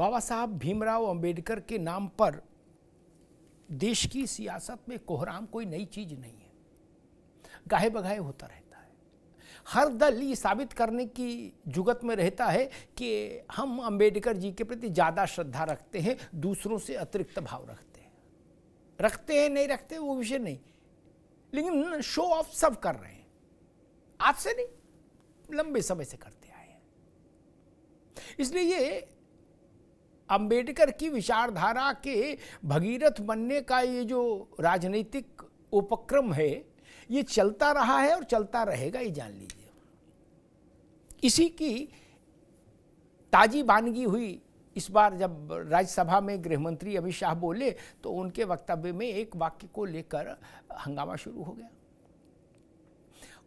बाबा साहब भीमराव अंबेडकर के नाम पर देश की सियासत में कोहराम कोई नई चीज नहीं है, गाहे बगाहे होता रहता है। हर दल ये साबित करने की जुगत में रहता है कि हम अंबेडकर जी के प्रति ज़्यादा श्रद्धा रखते हैं, दूसरों से अतिरिक्त भाव रखते हैं नहीं रखते वो विषय नहीं, लेकिन शो ऑफ सब कर रहे हैं। आज से नहीं, लंबे समय से करते आए हैं। इसलिए ये अंबेडकर की विचारधारा के भगीरथ बनने का ये जो राजनीतिक उपक्रम है, ये चलता रहा है और चलता रहेगा, ये जान लीजिए। इसी की ताजी बानगी हुई इस बार जब राज्यसभा में गृह मंत्री अमित शाह बोले तो उनके वक्तव्य में एक वाक्य को लेकर हंगामा शुरू हो गया।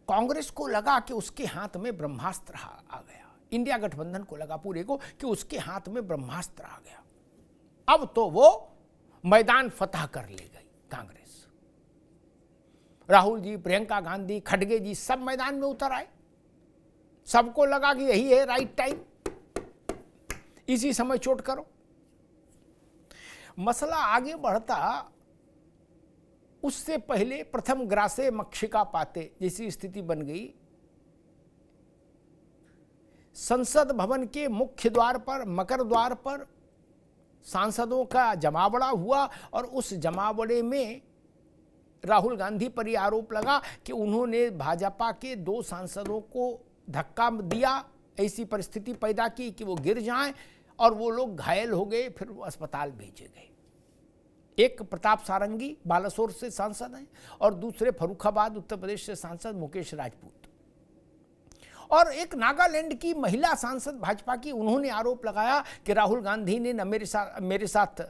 कांग्रेस को लगा कि उसके हाथ में ब्रह्मास्त्र आ गया, इंडिया गठबंधन को लगा पूरे को कि उसके हाथ में ब्रह्मास्त्र आ गया, अब तो वो मैदान फतह कर ले गई कांग्रेस। राहुल जी, प्रियंका गांधी, खड़गे जी सब मैदान में उतर आए। सबको लगा कि यही है राइट टाइम, इसी समय चोट करो। मसला आगे बढ़ता उससे पहले प्रथम ग्रासे मक्षिका पाते जैसी स्थिति बन गई। संसद भवन के मुख्य द्वार पर, मकर द्वार पर सांसदों का जमावड़ा हुआ और उस जमावड़े में राहुल गांधी पर यह आरोप लगा कि उन्होंने भाजपा के 2 सांसदों को धक्का दिया, ऐसी परिस्थिति पैदा की कि वो गिर जाएं और वो लोग घायल हो गए, फिर वो अस्पताल भेजे गए। एक प्रताप सारंगी बालासोर से सांसद हैं और दूसरे फर्रुखाबाद उत्तर प्रदेश से सांसद मुकेश राजपूत, और एक नागालैंड की महिला सांसद भाजपा की, उन्होंने आरोप लगाया कि राहुल गांधी ने न मेरे साथ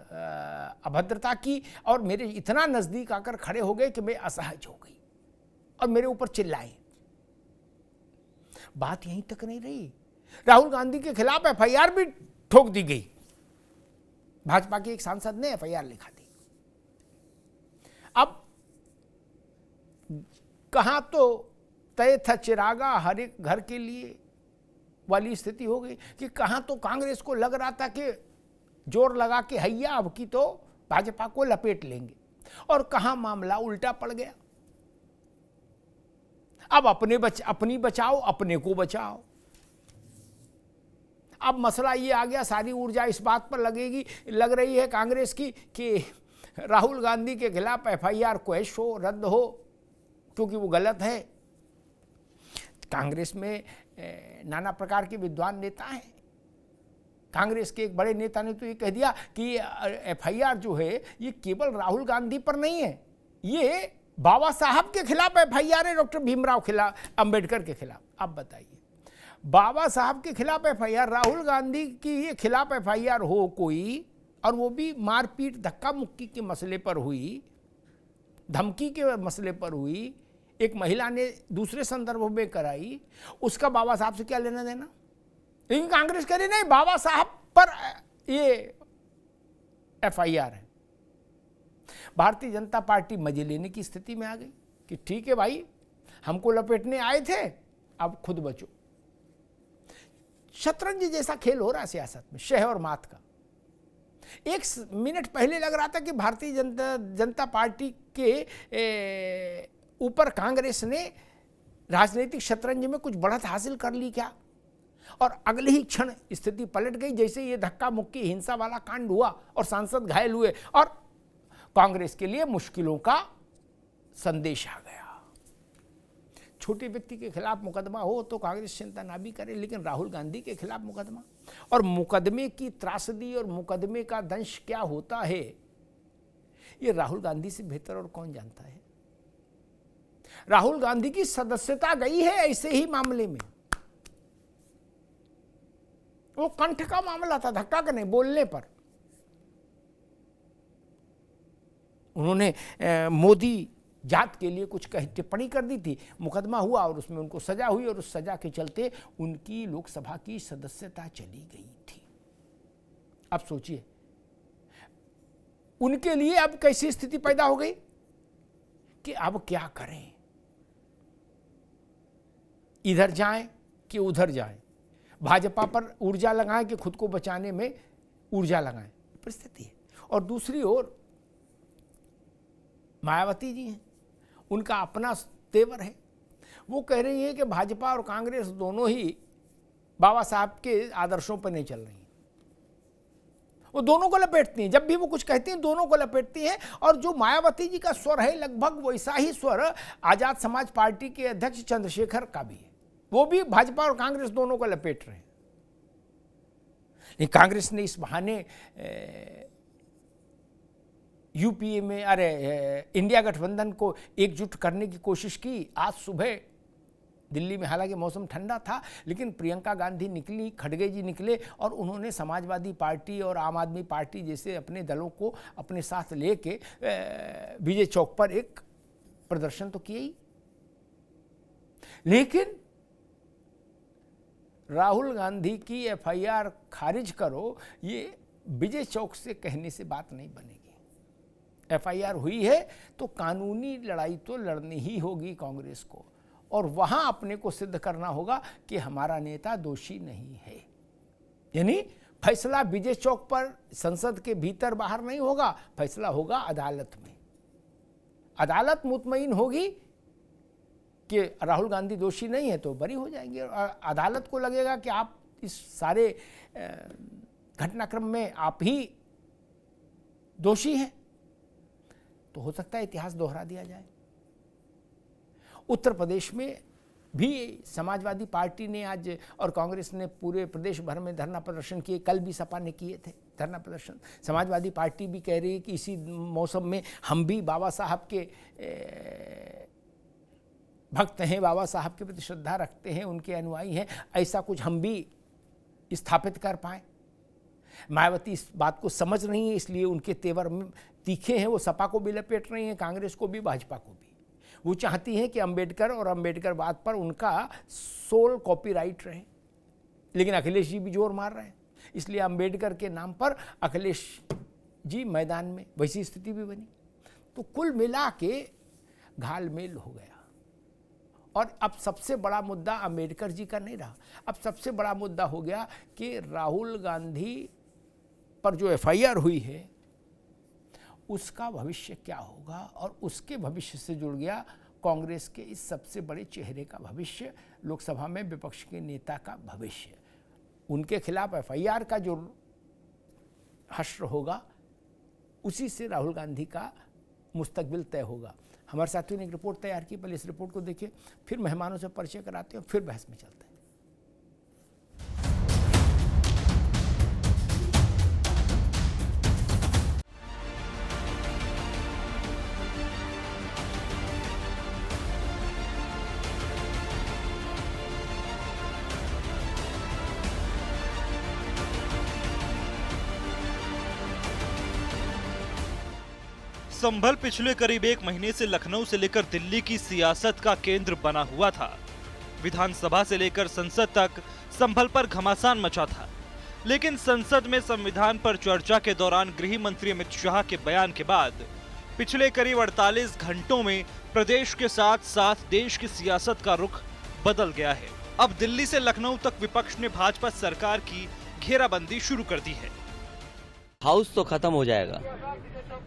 अभद्रता की और मेरे इतना नजदीक आकर खड़े हो गए कि मैं असहज हो गई और मेरे ऊपर चिल्लाए। बात यहीं तक नहीं रही, राहुल गांधी के खिलाफ एफआईआर भी ठोक दी गई। भाजपा के एक सांसद ने एफआईआर लिखा दी। अब कहां तो तय था चिरागा हर एक घर के लिए वाली स्थिति हो गई कि कहां तो कांग्रेस को लग रहा था कि जोर लगा के हैया अब की तो भाजपा को लपेट लेंगे, और कहां मामला उल्टा पड़ गया। अब अपनी बचाओ, अपने को बचाओ। अब मसला ये आ गया, सारी ऊर्जा इस बात पर लग रही है कांग्रेस की कि राहुल गांधी के खिलाफ एफआईआर क्वैश हो, रद्द हो, क्योंकि वो गलत है। कांग्रेस में नाना प्रकार के विद्वान नेता हैं। कांग्रेस के एक बड़े नेता ने तो ये कह दिया कि एफआईआर जो है ये केवल राहुल गांधी पर नहीं है, ये बाबा साहब के खिलाफ एफआईआर है, डॉक्टर भीमराव अंबेडकर के खिलाफ। अब बताइए, बाबा साहब के खिलाफ एफआईआर, राहुल गांधी की खिलाफ एफआईआर हो कोई, और वो भी मारपीट धक्का मुक्की के मसले पर हुई, धमकी के मसले पर हुई, एक महिला ने दूसरे संदर्भ में कराई, उसका बाबा साहब से क्या लेना देना? लेकिन कांग्रेस कह रही नहीं, बाबा साहब पर ये एफआईआर है। भारतीय जनता पार्टी मजे लेने की स्थिति में आ गई कि ठीक है भाई, हमको लपेटने आए थे, अब खुद बचो। शतरंज जैसा खेल हो रहा है सियासत में, शह और मात का। एक मिनट पहले लग रहा था कि भारतीय जनता पार्टी के ऊपर कांग्रेस ने राजनीतिक शतरंज में कुछ बढ़त हासिल कर ली क्या, और अगले ही क्षण स्थिति पलट गई, जैसे ये धक्का मुक्की हिंसा वाला कांड हुआ और सांसद घायल हुए और कांग्रेस के लिए मुश्किलों का संदेश आ गया। छोटे व्यक्ति के खिलाफ मुकदमा हो तो कांग्रेस चिंता ना भी करे, लेकिन राहुल गांधी के खिलाफ मुकदमा, और मुकदमे की त्रासदी और मुकदमे का दंश क्या होता है, ये राहुल गांधी से बेहतर और कौन जानता है। राहुल गांधी की सदस्यता गई है ऐसे ही मामले में। वो कंठ का मामला था, धक्का का नहीं, बोलने पर। उन्होंने मोदी जात के लिए कुछ टिप्पणी कर दी थी, मुकदमा हुआ और उसमें उनको सजा हुई, और उस सजा के चलते उनकी लोकसभा की सदस्यता चली गई थी। अब सोचिए उनके लिए अब कैसी स्थिति पैदा हो गई कि अब क्या करें, इधर जाएं कि उधर जाएं, भाजपा पर ऊर्जा लगाएं कि खुद को बचाने में ऊर्जा लगाएं, परिस्थिति है। और दूसरी ओर मायावती जी हैं, उनका अपना तेवर है। वो कह रही हैं कि भाजपा और कांग्रेस दोनों ही बाबा साहब के आदर्शों पर नहीं चल रही हैं। वो दोनों को लपेटती हैं, जब भी वो कुछ कहती हैं दोनों को लपेटती हैं। और जो मायावती जी का स्वर है लगभग वैसा ही स्वर आजाद समाज पार्टी के अध्यक्ष चंद्रशेखर का भी है। वो भी भाजपा और कांग्रेस दोनों को लपेट रहे हैं। कांग्रेस ने इस बहाने यूपीए में इंडिया गठबंधन को एकजुट करने की कोशिश की। आज सुबह दिल्ली में हालांकि मौसम ठंडा था, लेकिन प्रियंका गांधी निकली, खड़गे जी निकले और उन्होंने समाजवादी पार्टी और आम आदमी पार्टी जैसे अपने दलों को अपने साथ लेके विजय चौक पर एक प्रदर्शन तो किया ही। लेकिन राहुल गांधी की एफआईआर खारिज करो, ये विजय चौक से कहने से बात नहीं बनेगी। एफआईआर हुई है तो कानूनी लड़ाई तो लड़नी ही होगी कांग्रेस को, और वहां अपने को सिद्ध करना होगा कि हमारा नेता दोषी नहीं है। यानी फैसला विजय चौक पर संसद के भीतर बाहर नहीं होगा, फैसला होगा अदालत में। अदालत मुतमईन होगी कि राहुल गांधी दोषी नहीं है तो बरी हो जाएंगे, और अदालत को लगेगा कि आप इस सारे घटनाक्रम में आप ही दोषी हैं, तो हो सकता है इतिहास दोहरा दिया जाए। उत्तर प्रदेश में भी समाजवादी पार्टी ने आज और कांग्रेस ने पूरे प्रदेश भर में धरना प्रदर्शन किए। कल भी सपा ने किए थे धरना प्रदर्शन। समाजवादी पार्टी भी कह रही है कि इसी मौसम में हम भी बाबा साहब के भक्त हैं, बाबा साहब के प्रति श्रद्धा रखते हैं, उनके अनुयायी हैं, ऐसा कुछ हम भी स्थापित कर पाएँ। मायावती इस बात को समझ रही हैं, इसलिए उनके तेवर में तीखे हैं। वो सपा को भी लपेट रही हैं, कांग्रेस को भी, भाजपा को भी। वो चाहती हैं कि अंबेडकर और अंबेडकरवाद पर उनका सोल कॉपीराइट रहे, लेकिन अखिलेश जी भी जोर मार रहे हैं, इसलिए अंबेडकर के नाम पर अखिलेश जी मैदान में, वैसी स्थिति भी बनी। तो कुल मिला के घालमेल हो गया। और अब सबसे बड़ा मुद्दा अंबेडकर जी का नहीं रहा, अब सबसे बड़ा मुद्दा हो गया कि राहुल गांधी पर जो एफआईआर हुई है उसका भविष्य क्या होगा, और उसके भविष्य से जुड़ गया कांग्रेस के इस सबसे बड़े चेहरे का भविष्य, लोकसभा में विपक्ष के नेता का भविष्य। उनके खिलाफ एफआईआर का जो हश्र होगा उसी से राहुल गांधी का मुस्तकबिल तय होगा। हमारे साथियों ने एक रिपोर्ट तैयार की, पहले इस रिपोर्ट को देखिए, फिर मेहमानों से परिचय कराते हैं, फिर बहस में चलते हैं। संभल पिछले करीब एक महीने से लखनऊ से लेकर दिल्ली की सियासत का केंद्र बना हुआ था। विधानसभा से लेकर संसद तक संभल पर घमासान मचा था, लेकिन संसद में संविधान पर चर्चा के दौरान गृह मंत्री अमित शाह के बयान के बाद पिछले करीब 48 घंटों में प्रदेश के साथ साथ देश की सियासत का रुख बदल गया है। अब दिल्ली से लखनऊ तक विपक्ष ने भाजपा सरकार की घेराबंदी शुरू कर दी है। हाउस तो खत्म हो जाएगा,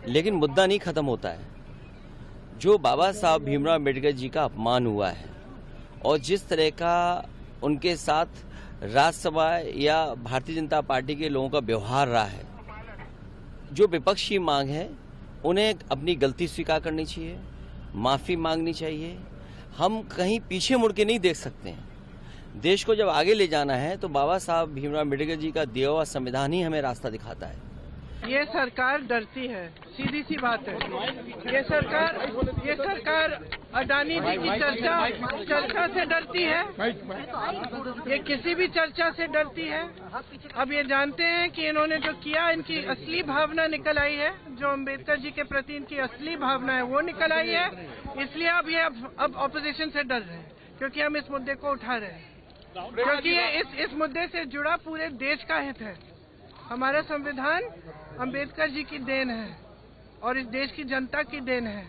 लेकिन मुद्दा नहीं खत्म होता है। जो बाबा साहब भीमराव अम्बेडकर जी का अपमान हुआ है और जिस तरह का उनके साथ राज्यसभा या भारतीय जनता पार्टी के लोगों का व्यवहार रहा है, जो विपक्ष की मांग है उन्हें अपनी गलती स्वीकार करनी चाहिए, माफी मांगनी चाहिए। हम कहीं पीछे मुड़ के नहीं देख सकते हैं। देश को जब आगे ले जाना है तो बाबा साहब भीमराव अम्बेडकर जी का दिया हुआ संविधान ही हमें रास्ता दिखाता है। ये सरकार डरती है, सीधी सी बात है। ये सरकार अडानी जी की चर्चा से डरती है, ये किसी भी चर्चा से डरती है। अब ये जानते हैं कि इन्होंने जो किया, इनकी असली भावना निकल आई है, जो अम्बेडकर जी के प्रति इनकी असली भावना है वो निकल आई है। इसलिए अब ये अब ऑपोजिशन से डर रहे हैं, क्योंकि हम इस मुद्दे को उठा रहे हैं, क्योंकि ये इस मुद्दे से जुड़ा पूरे देश का हित है। हमारा संविधान अंबेडकर जी की देन है और इस देश की जनता की देन है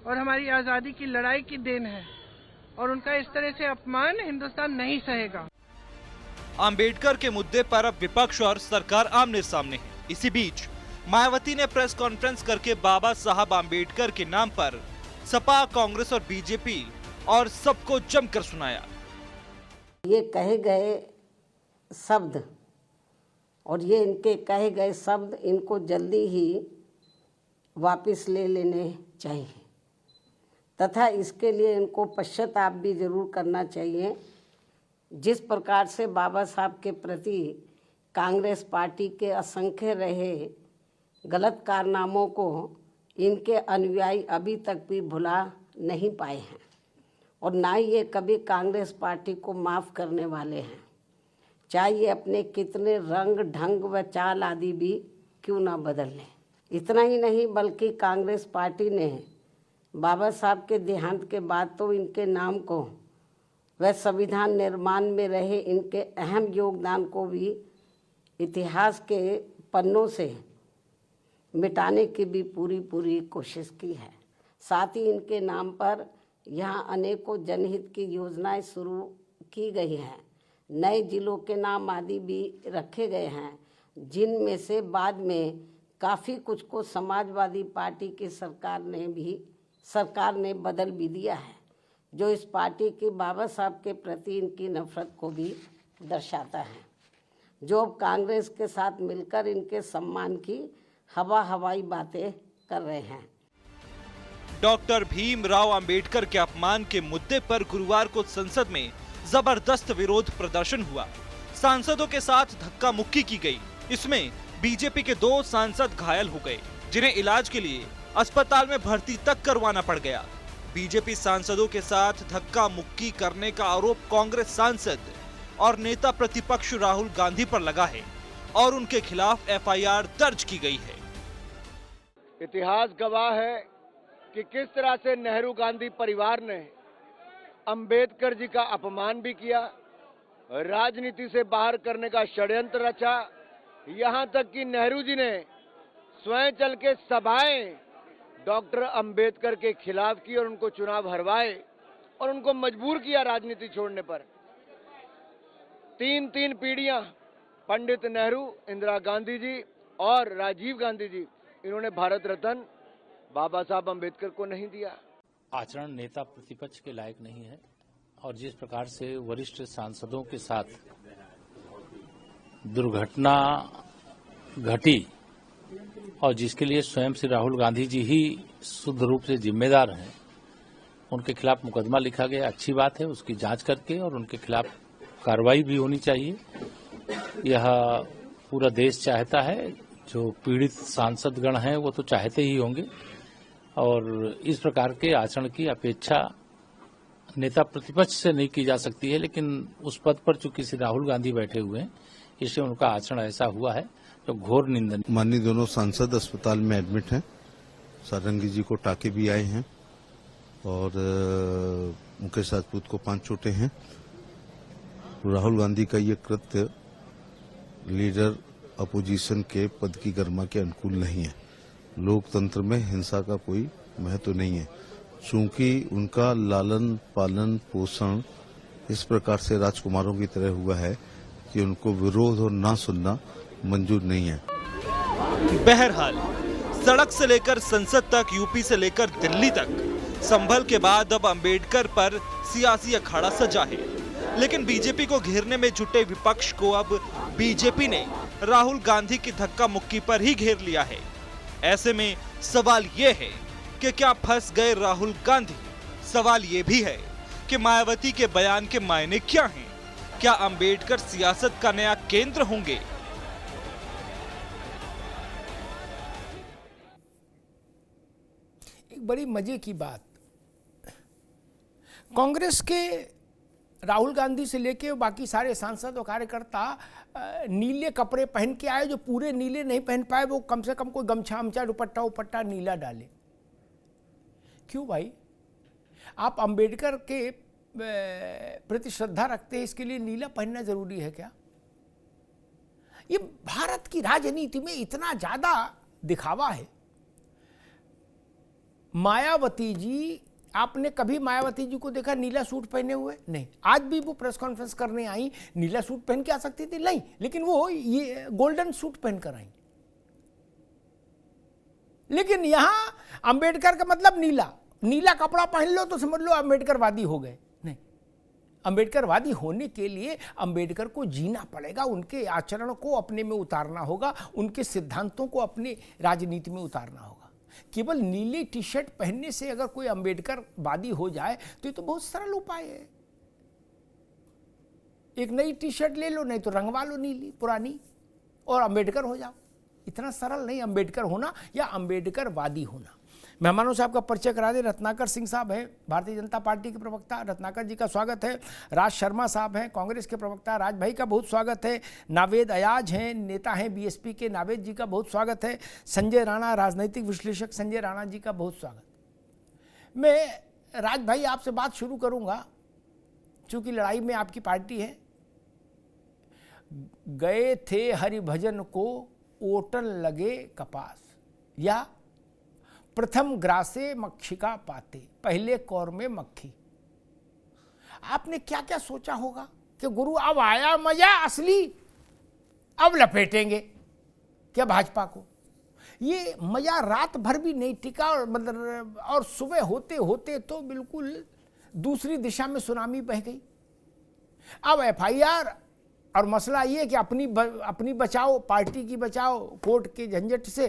और हमारी आज़ादी की लड़ाई की देन है, और उनका इस तरह से अपमान हिंदुस्तान नहीं सहेगा। अंबेडकर के मुद्दे पर अब विपक्ष और सरकार आमने सामने है। इसी बीच मायावती ने प्रेस कॉन्फ्रेंस करके बाबा साहब अंबेडकर के नाम पर सपा, कांग्रेस और बीजेपी और सबको जमकर सुनाया। ये कहे गए शब्द और ये इनके कहे गए शब्द इनको जल्दी ही वापस ले लेने चाहिए तथा इसके लिए इनको पश्चाताप भी जरूर करना चाहिए। जिस प्रकार से बाबा साहब के प्रति कांग्रेस पार्टी के असंख्य रहे गलत कारनामों को इनके अनुयायी अभी तक भी भुला नहीं पाए हैं और ना ही ये कभी कांग्रेस पार्टी को माफ़ करने वाले हैं, चाहे ये अपने कितने रंग ढंग व चाल आदि भी क्यों ना बदल लें। इतना ही नहीं बल्कि कांग्रेस पार्टी ने बाबा साहब के देहांत के बाद तो इनके नाम को व संविधान निर्माण में रहे इनके अहम योगदान को भी इतिहास के पन्नों से मिटाने की भी पूरी कोशिश की है। साथ ही इनके नाम पर यहाँ अनेकों जनहित की योजनाएं शुरू की गई हैं, नए जिलों के नाम आदि भी रखे गए हैं, जिनमें से बाद में काफ़ी कुछ को समाजवादी पार्टी की सरकार ने बदल भी दिया है, जो इस पार्टी की बाबा साहब के प्रति इनकी नफरत को भी दर्शाता है, जो अब कांग्रेस के साथ मिलकर इनके सम्मान की हवाई बातें कर रहे हैं। डॉक्टर भीमराव अंबेडकर के अपमान के मुद्दे पर गुरुवार को संसद में जबरदस्त विरोध प्रदर्शन हुआ। सांसदों के साथ धक्का मुक्की की गई। इसमें बीजेपी के 2 सांसद घायल हो गए, जिन्हें इलाज के लिए अस्पताल में भर्ती तक करवाना पड़ गया। बीजेपी सांसदों के साथ धक्का मुक्की करने का आरोप कांग्रेस सांसद और नेता प्रतिपक्ष राहुल गांधी पर लगा है और उनके खिलाफ एफआईआर दर्ज की गई है। इतिहास गवाह है कि किस तरह से नेहरू गांधी परिवार ने अंबेडकर जी का अपमान भी किया, राजनीति से बाहर करने का षड्यंत्र रचा, यहाँ तक कि नेहरू जी ने स्वयं चल के सभाएं डॉक्टर अंबेडकर के खिलाफ की और उनको चुनाव हरवाए और उनको मजबूर किया राजनीति छोड़ने पर। 3 पीढ़ियां पंडित नेहरू, इंदिरा गांधी जी और राजीव गांधी जी, इन्होंने भारत रत्न बाबा साहब अंबेडकर को नहीं दिया। आचरण नेता प्रतिपक्ष के लायक नहीं है और जिस प्रकार से वरिष्ठ सांसदों के साथ दुर्घटना घटी और जिसके लिए स्वयं श्री राहुल गांधी जी ही शुद्ध रूप से जिम्मेदार हैं, उनके खिलाफ मुकदमा लिखा गया, अच्छी बात है। उसकी जांच करके और उनके खिलाफ कार्रवाई भी होनी चाहिए। यह पूरा देश चाहता है, जो पीड़ित सांसदगण हैं वो तो चाहते ही होंगे और इस प्रकार के आचरण की अपेक्षा नेता प्रतिपक्ष से नहीं की जा सकती है। लेकिन उस पद पर चूंकि श्री राहुल गांधी बैठे हुए हैं, इसलिए उनका आचरण ऐसा हुआ है जो घोर निंदनीय। माननीय दोनों सांसद अस्पताल में एडमिट हैं, सारंगी जी को टाके भी आए हैं और मुकेश राजपूत को 5 चोटें हैं। राहुल गांधी का ये कृत्य लीडर अपोजिशन के पद की गरिमा के अनुकूल नहीं है। लोकतंत्र में हिंसा का कोई महत्व नहीं है, चूंकि उनका लालन पालन पोषण इस प्रकार से राजकुमारों की तरह हुआ है कि उनको विरोध और ना सुनना मंजूर नहीं है। बहरहाल सड़क से लेकर संसद तक, यूपी से लेकर दिल्ली तक, संभल के बाद अब अंबेडकर पर सियासी अखाड़ा सजा है। लेकिन बीजेपी को घेरने में जुटे विपक्ष को अब बीजेपी ने राहुल गांधी की धक्का मुक्की पर ही घेर लिया है। ऐसे में सवाल ये है कि क्या फंस गए राहुल गांधी? सवाल ये भी है कि मायावती के बयान के मायने क्या हैं? क्या अंबेडकर सियासत का नया केंद्र होंगे? एक बड़ी मजे की बात, कांग्रेस के राहुल गांधी से लेके बाकी सारे सांसद और कार्यकर्ता नीले कपड़े पहन के आए। जो पूरे नीले नहीं पहन पाए वो कम से कम कोई गमछा अमछा दुपट्टा नीला डाले। क्यों भाई? आप अंबेडकर के प्रति श्रद्धा रखते हैं, इसके लिए नीला पहनना जरूरी है क्या? ये भारत की राजनीति में इतना ज्यादा दिखावा है। मायावती जी आपने कभी मायावती जी को देखा नीला सूट पहने हुए? नहीं। आज भी वो प्रेस कॉन्फ्रेंस करने आई, नीला सूट पहन के आ सकती थी? नहीं, लेकिन वो ये गोल्डन सूट पहनकर आई। लेकिन यहां अंबेडकर का मतलब नीला, नीला कपड़ा पहन लो तो समझ लो अंबेडकरवादी हो गए। नहीं, अंबेडकरवादी होने के लिए अंबेडकर को जीना पड़ेगा, उनके आचरण को अपने में उतारना होगा, उनके सिद्धांतों को अपनी राजनीति में उतारना होगा। केवल नीली टी शर्ट पहनने से अगर कोई अंबेडकरवादी हो जाए तो ये तो बहुत सरल उपाय है। एक नई टी शर्ट ले लो, नहीं तो रंगवा लो नीली पुरानी और अंबेडकर हो जाओ। इतना सरल नहीं अंबेडकर होना या अंबेडकरवादी होना। मेहमानों से आपका परिचय करा दे। रत्नाकर सिंह साहब हैं, भारतीय जनता पार्टी के प्रवक्ता, रत्नाकर जी का स्वागत है। राज शर्मा साहब हैं, कांग्रेस के प्रवक्ता, राज भाई का बहुत स्वागत है। नावेद अयाज हैं, नेता हैं बीएसपी के, नावेद जी का बहुत स्वागत है। संजय राणा, राजनीतिक विश्लेषक, संजय राणा जी का बहुत स्वागत। मैं राज भाई आपसे बात शुरू करूंगा, चूंकि लड़ाई में आपकी पार्टी है। गए थे हरिभजन को ओटन लगे कपास, या प्रथम ग्रासे मक्षिका पाते, पहले कौर में मक्खी। आपने क्या क्या सोचा होगा कि गुरु अब आया मजा असली, अब लपेटेंगे क्या भाजपा को। ये मजा रात भर भी नहीं टिका और मतलब और सुबह होते होते तो बिल्कुल दूसरी दिशा में सुनामी बह गई। अब एफआईआर और मसला ये कि अपनी बचाओ, पार्टी की बचाओ कोर्ट के झंझट से,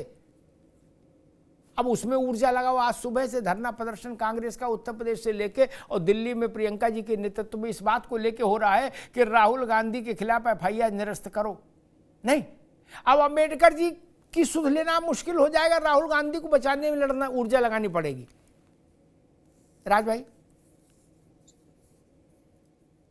अब उसमें ऊर्जा लगाओ। आज सुबह से धरना प्रदर्शन कांग्रेस का उत्तर प्रदेश से लेके और दिल्ली में प्रियंका जी के नेतृत्व में इस बात को लेके हो रहा है कि राहुल गांधी के खिलाफ एफआईआर निरस्त करो। नहीं, अब अंबेडकर जी की सुध लेना मुश्किल हो जाएगा, राहुल गांधी को बचाने में लड़ना, ऊर्जा लगानी पड़ेगी। राज भाई।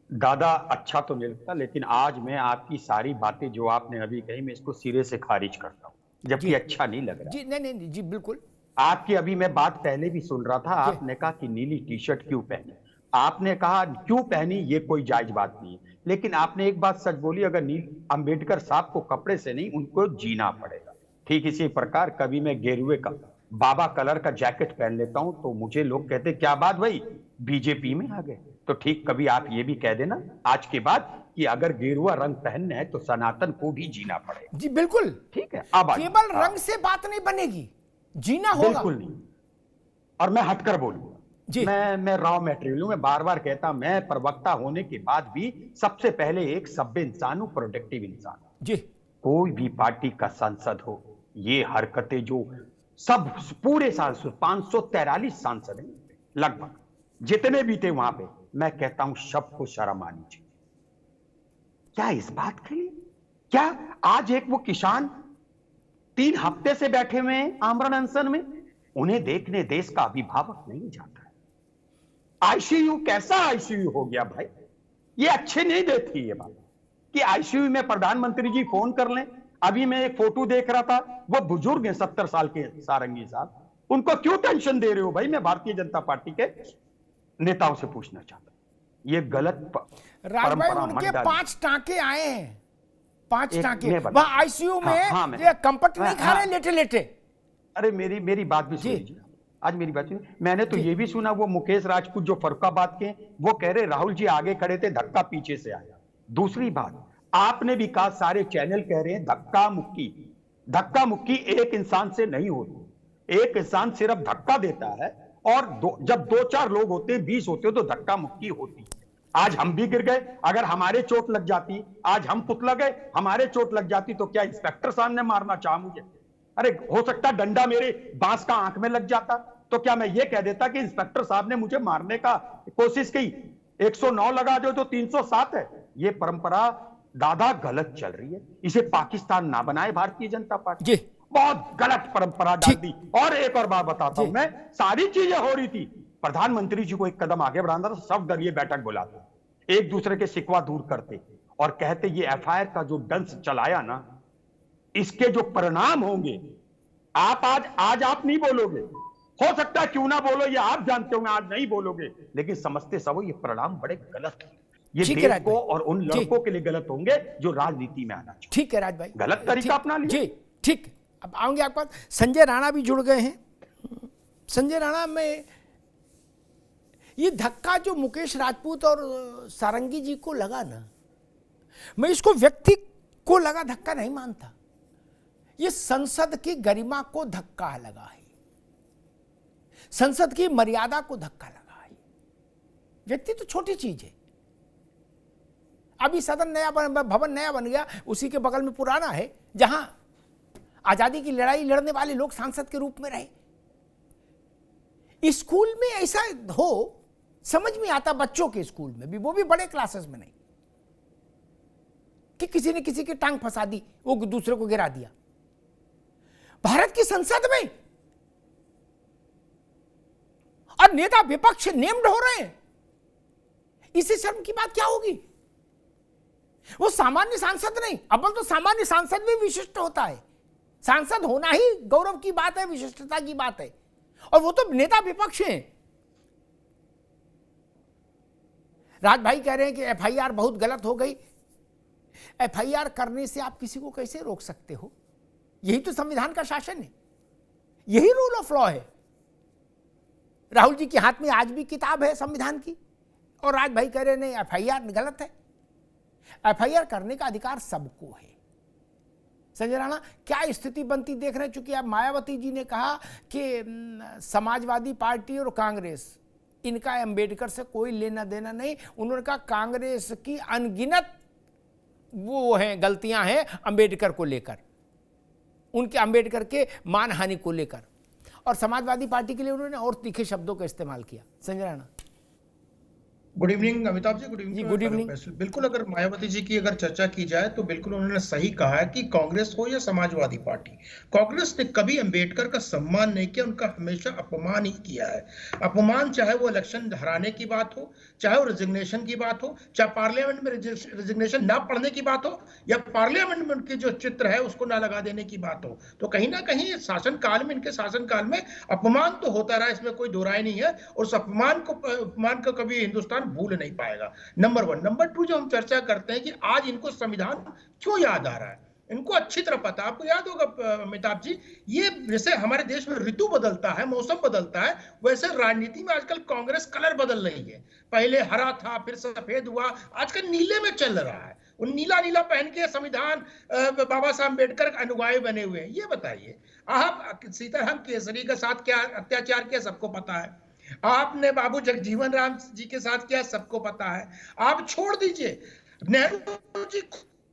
दादा अच्छा तो नहीं लगता, लेकिन आज मैं आपकी सारी बातें जो आपने अभी कही मैं इसको सिरे से खारिज करता हूँ, जबकि अच्छा नहीं लग रहा। जी नहीं जी बिल्कुल। आपकी अभी मैं बात पहले भी सुन रहा था, आपने कहा कि नीली टी शर्ट क्यों पहनी, आपने कहा क्यों पहनी ये कोई जायज बात नहीं है, लेकिन आपने एक बात सच बोली, अगर अंबेडकर साहब को कपड़े से नहीं उनको जीना पड़ेगा। ठीक इसी प्रकार कभी मैं गेरुए का बाबा कलर का जैकेट पहन लेता हूं तो मुझे लोग कहते क्या बात भाई बीजेपी में आ गए। तो ठीक कभी आप ये भी कह देना आज के बाद कि अगर गेरुआ रंग पहनना है तो सनातन को भी जीना पड़ेगा। जी बिल्कुल ठीक है। अब केवल रंग से बात नहीं बनेगी, जीना होगा। बिल्कुल नहीं। और मैं हटकर बोलूंगा जी, मैं रॉ मटेरियल हूं। मैं बार बार कहता मैं प्रवक्ता होने के बाद भी सबसे पहले एक सभ्य इंसान हूं, प्रोडक्टिव इंसान जी। कोई भी पार्टी का सांसद हो, ये हरकतें जो सब पूरे सांसद 543 सांसद हैं लगभग, जितने भी थे वहां पे, मैं कहता हूं सबको शर्म आनी चाहिए। क्या इस बात के लिए क्या आज एक वो किसान 3 हफ्ते से बैठे हुए हैं आमरण अनशन में, उन्हें देखने देश का अभिभावक नहीं जाता है। आईसीयू कैसा आईसीयू हो गया भाई, ये अच्छे नहीं देती ये बात कि आईसीयू में प्रधानमंत्री जी फोन कर लें। अभी मैं एक फोटो देख रहा था, वो बुजुर्ग हैं 70 साल के सारंगी साहब, उनको क्यों टेंशन दे रहे हो भाई? मैं भारतीय जनता पार्टी के नेताओं से पूछना चाहता हूं, ये गलत परंपरा। उनके 5 टांके आए हैं, 5 टांके वहां आईसीयू में। ये कंपट नहीं खा रहे लेटे लेटे। अरे मेरी बात भी सुनिए आज, मेरी बात सुनिए। मैंने तो ये भी सुना वो मुकेश राजपूत जो फरुखाबाद के, वो कह रहे राहुल जी आगे खड़े थे, धक्का पीछे से आया। दूसरी बात आपने भी कहा, सारे चैनल कह रहे हैं धक्का मुक्की एक इंसान से नहीं होती। एक इंसान सिर्फ धक्का देता है और जब 2-4 लोग होते हैं, 20 होते हो तो धक्का मुक्की होती है। आज हम भी गिर गए, अगर हमारे चोट लग जाती, आज हम पुतला गए, हमारे चोट लग जाती, तो क्या इंस्पेक्टर साहब ने मारना चाहा मुझे? अरे हो सकता डंडा मेरे बांस का आंख में लग जाता, तो क्या मैं ये कह देता कि इंस्पेक्टर साहब ने मुझे मारने का कोशिश की? 109 लगा दो तो 307 है। ये परंपरा दादा गलत चल रही है, इसे पाकिस्तान ना बनाए भारतीय जनता पार्टी जी। बहुत गलत परंपरा डाल दी। और एक और बात बताता हूं, मैं सारी चीजें हो रही थी, प्रधानमंत्री जी को एक कदम आगे बढ़ाना था, सब डरिए बैठक बुलाते, एक दूसरे के शिकवा दूर करते और कहते ये एफआईआर का जो डंस चलाया ना, इसके जो परिणाम होंगे, आप आज आप नहीं बोलोगे, हो सकता है क्यों ना बोलो, ये आप जानते होंगे आज नहीं बोलोगे, लेकिन समझते सब ये परिणाम बड़े गलत है। ये देश को और उन लड़कों के लिए गलत होंगे जो राजनीति में आना चाहिए। ठीक है राज भाई, गलत तरीका अपना लिया जी। ठीक, अब आऊंगे आपके पास। संजय राणा भी जुड़ गए हैं। संजय राणा, में ये धक्का जो मुकेश राजपूत और सारंगी जी को लगा ना, मैं इसको व्यक्ति को लगा धक्का नहीं मानता, ये संसद की गरिमा को धक्का लगा है, संसद की मर्यादा को धक्का लगा है। व्यक्ति तो छोटी चीज है। अभी सदन भवन नया बन गया, उसी के बगल में पुराना है, जहां आजादी की लड़ाई लड़ने वाले लोग सांसद के रूप में रहे। स्कूल में ऐसा हो, समझ में आता, बच्चों के स्कूल में भी, वो भी बड़े क्लासेस में नहीं, कि किसी ने किसी की टांग फंसा दी, वो दूसरे को गिरा दिया। भारत की संसद में और नेता विपक्ष नेम्ड हो रहे हैं, इससे शर्म की बात क्या होगी? वो सामान्य सांसद नहीं, अब तो सामान्य सांसद भी विशिष्ट होता है, सांसद होना ही गौरव की बात है, विशिष्टता की बात है, और वो तो नेता विपक्ष हैं। राज भाई कह रहे हैं कि एफआईआर बहुत गलत हो गई। एफआईआर करने से आप किसी को कैसे रोक सकते हो? यही तो संविधान का शासन है, यही रूल ऑफ लॉ है। राहुल जी के हाथ में आज भी किताब है संविधान की, और राज भाई कह रहे नहीं एफआईआर गलत है। एफआईआर करने का अधिकार सबको है। संजय राणा, क्या स्थिति बनती देख रहे हैं? चूंकि अब मायावती जी ने कहा कि समाजवादी पार्टी और कांग्रेस, इनका अंबेडकर से कोई लेना देना नहीं। उन्होंने कहा कांग्रेस की अनगिनत वो हैं गलतियां हैं अंबेडकर को लेकर, उनके अंबेडकर के मानहानि को लेकर, और समाजवादी पार्टी के लिए उन्होंने और तीखे शब्दों का इस्तेमाल किया। Sanjay Rana, good evening Amitabh ji. Good evening. Good evening. बिल्कुल, अगर मायावती जी की अगर चर्चा की जाए तो बिल्कुल उन्होंने सही कहा है कि कांग्रेस हो या समाजवादी पार्टी, कांग्रेस ने कभी अंबेडकर का सम्मान नहीं किया, उनका हमेशा अपमान ही किया है। अपमान, चाहे वो इलेक्शन हराने की बात हो, चाहे वो रिजिग्नेशन की बात हो, चाहे पार्लियामेंट में रिजिग्नेशन ना पढ़ने की बात हो, या पार्लियामेंट में उनके जो चित्र है उसको ना लगा देने की बात हो, तो कहीं ना कहीं शासन काल में, इनके शासन काल में अपमान तो होता रहा, इसमें कोई दो राय नहीं है, और उस अपमान को कभी हिंदुस्तान भूल नहीं पाएगा। नंबर 1। नंबर 2, जो हम चर्चा करते हैं कि आज इनको संविधान क्यों याद आ रहा है, इनको अच्छी तरह पता। आपको याद होगा अमिताभ जी, ये जैसे हमारे देश में ऋतु बदलता है, मौसम बदलता है, वैसे राजनीति में आजकल कांग्रेस कलर बदल रही है। पहले हरा था, फिर सफेद हुआ, आजकल नीले में चल रहा है। उन नीला नीला पहन के संविधान बाबा साहब अम्बेडकर अनुयायी बने हुए हैं। ये बताइए, आप सीताराम केसरी के साथ क्या अत्याचार किया सबको पता है, आपने बाबू जगजीवन राम जी के साथ क्या सबको पता है। आप छोड़ दीजिए, नेहरू जी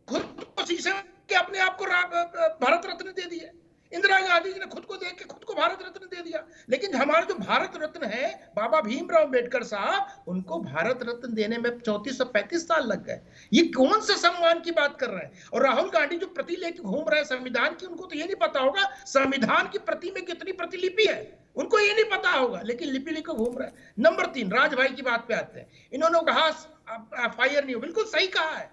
खुद को शीशे के अपने आप को भारत रत्न दे दिए, इंदिरा गांधी जी ने खुद को देख के खुद को भारत रत्न दे दिया, लेकिन हमारे जो भारत रत्न है बाबा भीमराव अम्बेडकर साहब, उनको भारत रत्न देने में 3435 साल लग गए। ये कौन सा सम्मान की बात कर रहे हैं? और राहुल गांधी जो प्रति लेके घूम रहे हैं संविधान की, उनको तो ये नहीं पता होगा संविधान की प्रति में कितनी प्रतिलिपि है, उनको ये नहीं पता होगा, लेकिन लिपि लेकर घूम रहे हैं। नंबर 3, राज भाई की बात पे आते हैं। इन्होंने कहा एफआईआर नहीं हो, बिल्कुल सही कहा है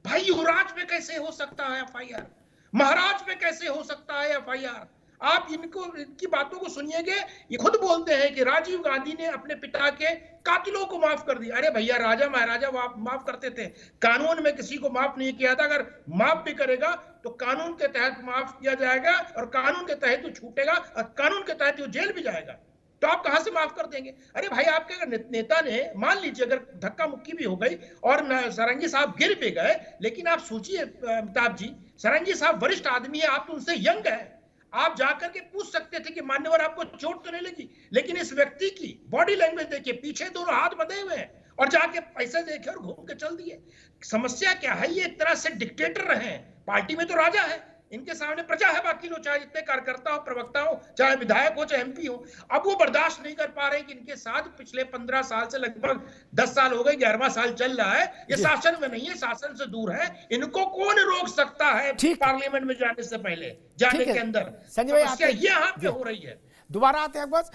भाई। युवराज पे कैसे हो सकता है एफआईआर, महाराज पे कैसे हो सकता है एफआईआर? आप इनकी बातों को सुनिएगे, ये खुद बोलते हैं कि राजीव गांधी ने अपने पिता के कातिलों को माफ कर दिया। अरे भैया, राजा महाराजा माफ करते थे, कानून में किसी को माफ नहीं किया था। अगर माफ भी करेगा तो कानून के तहत माफ किया जाएगा, और कानून के तहत वो छूटेगा, और कानून के तहत वो जेल भी जाएगा। तो आप कहां से माफ कर देंगे? अरे भाई, आपके अगर नेता ने, मान लीजिए अगर धक्का मुक्की भी हो गई और सारंगी साहब गिर भी गए, लेकिन आप सोचिए अमिताभ जी, सारंगी साहब वरिष्ठ आदमी है, आप तो उनसे यंग है, आप जाकर के पूछ सकते थे कि मान्यवर आपको चोट तो नहीं लगी, लेकिन इस व्यक्ति की बॉडी लैंग्वेज देखिए, पीछे दोनों हाथ बंधे हुए हैं, और जाके पैसे देखे और घूम के चल दिए। समस्या क्या है? ये एक तरह से डिक्टेटर रहे। पार्टी में तो राजा है, इनके सामने प्रजा है, बाकी लोग चाहे जितने कार्यकर्ता हो, प्रवक्ता हो, चाहे विधायक हो, चाहे एमपी हो। अब वो बर्दाश्त नहीं कर पा रहे कि इनके साथ पिछले 15 साल से लगभग 10 साल हो गए, 11वां साल चल रहा है, ये शासन में नहीं है, शासन से दूर है। इनको कौन रोक सकता है पार्लियामेंट में जाने से पहले, जाने के अंदर? संजय भाई, समस्या ये यहाँ पे हो रही है। दोबारा आते हैं बस।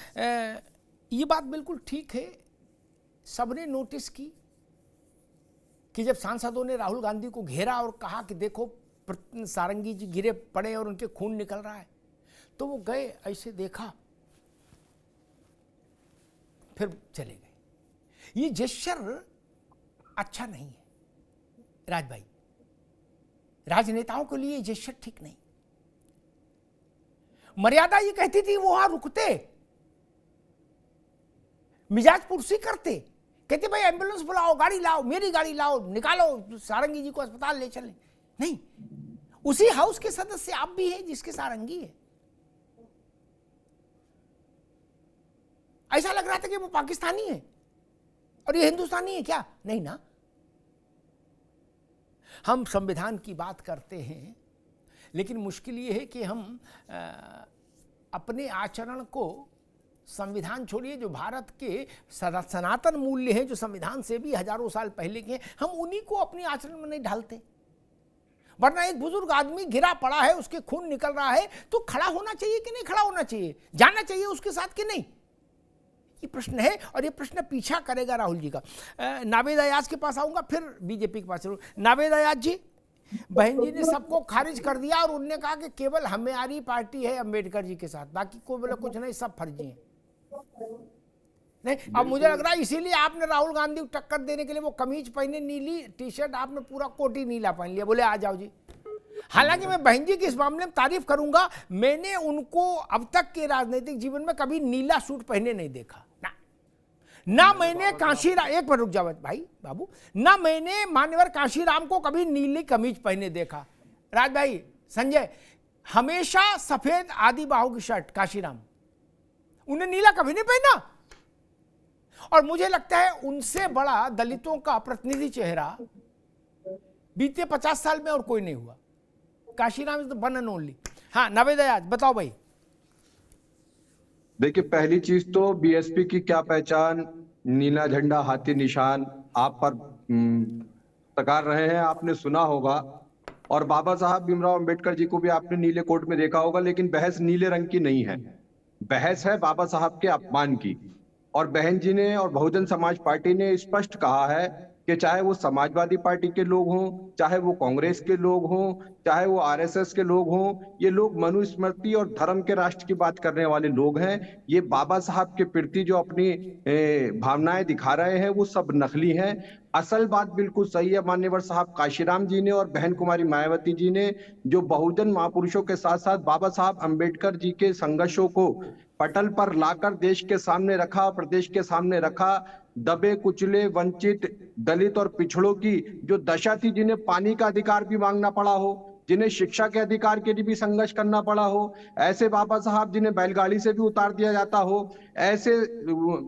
ये बात बिल्कुल ठीक है, सबने नोटिस की कि जब सांसदों ने राहुल गांधी को घेरा और कहा कि देखो सारंगी जी गिरे पड़े और उनके खून निकल रहा है, तो वो गए, ऐसे देखा, फिर चले गए। ये जेस्चर अच्छा नहीं है राज भाई, राजनेताओं के लिए जेस्चर ठीक नहीं। मर्यादा ये कहती थी वो वहां रुकते, मिजाज पुरसी करते, कहते भाई एम्बुलेंस बुलाओ, गाड़ी लाओ, मेरी गाड़ी लाओ, निकालो सारंगी जी को अस्पताल ले चले। नहीं, उसी हाउस के सदस्य आप भी हैं जिसके सारंगी है। ऐसा लग रहा था कि वो पाकिस्तानी है और ये हिंदुस्तानी है क्या? नहीं ना। हम संविधान की बात करते हैं, लेकिन मुश्किल ये है कि हम अपने आचरण को, संविधान छोड़िए, जो भारत के सनातन मूल्य हैं, जो संविधान से भी हजारों साल पहले के हैं, हम उन्हीं को अपने आचरण में नहीं ढालते। वरना एक बुजुर्ग आदमी गिरा पड़ा है, उसके खून निकल रहा है, तो खड़ा होना चाहिए कि नहीं खड़ा होना चाहिए, जाना चाहिए उसके साथ कि नहीं, ये प्रश्न है। और ये प्रश्न पीछा करेगा राहुल जी का। नावेद अयाज के पास आऊंगा, फिर बीजेपी के पास चलूँ। नावेद अयाज जी, बहन जी ने सबको खारिज कर दिया और उन्होंने कहा कि केवल हमारी पार्टी है अंबेडकर जी के साथ, बाकी कोई बोले कुछ नहीं, सब फर्जी है। नहीं, अब मुझे लग रहा है इसीलिए आपने राहुल गांधी को टक्कर देने के लिए वो कमीज पहने नीली, टी शर्ट, आपने पूरा कोट ही नीला पहन लिया, बोले आ जाओ जी। हालांकि मैं बहन जी की इस मामले में तारीफ करूंगा, मैंने उनको अब तक के राजनीतिक जीवन में कभी नीला सूट पहने नहीं देखा ना मैंने कांशीराम, एक मिनट रुक जाओ भाई बाबू, ना मैंने मान्यवर कांशीराम को कभी नीली कमीज पहने देखा। राज भाई, संजय, हमेशा सफेद आदि बाहू की शर्ट कांशीराम, उन्हें नीला कभी नहीं पहना। और मुझे लगता है उनसे बड़ा दलितों का प्रतिनिधि चेहरा बीते 50 साल में और कोई नहीं हुआ। Kanshiram is the one and only. हाँ, नावेद अयाज बताओ भाई। देखिए, पहली चीज तो बीएसपी की क्या पहचान, नीला झंडा, हाथी निशान आप पर तकार रहे हैं, आपने सुना होगा। और बाबा साहब भीमराव अंबेडकर जी को भी आपने नीले कोट में देखा होगा, लेकिन बहस नीले रंग की नहीं है, बहस है बाबा साहब के अपमान की। और बहन जी ने और बहुजन समाज पार्टी ने स्पष्ट कहा है कि चाहे वो समाजवादी पार्टी के लोग हों, चाहे वो कांग्रेस के लोग हों, चाहे वो आरएसएस के लोग हों, ये लोग मनुस्मृति और धर्म के राष्ट्र की बात करने वाले लोग हैं। ये बाबा साहब के प्रति जो अपनी भावनाएं दिखा रहे हैं वो सब नकली हैं। असल बात बिल्कुल सही है, मान्यवर साहब कांशीराम जी ने और बहन कुमारी मायावती जी ने जो बहुजन महापुरुषों के साथ साथ बाबा साहब अंबेडकर जी के संघर्षों को पटल पर लाकर देश के सामने रखा, प्रदेश के सामने रखा। दबे कुचले, वंचित, दलित और पिछड़ों की जो दशा थी, जिन्हें पानी का अधिकार भी मांगना पड़ा हो, जिन्हें शिक्षा के अधिकार के लिए भी संघर्ष करना पड़ा हो, ऐसे बाबा साहब जिन्हें बैलगाड़ी से भी उतार दिया जाता हो, ऐसे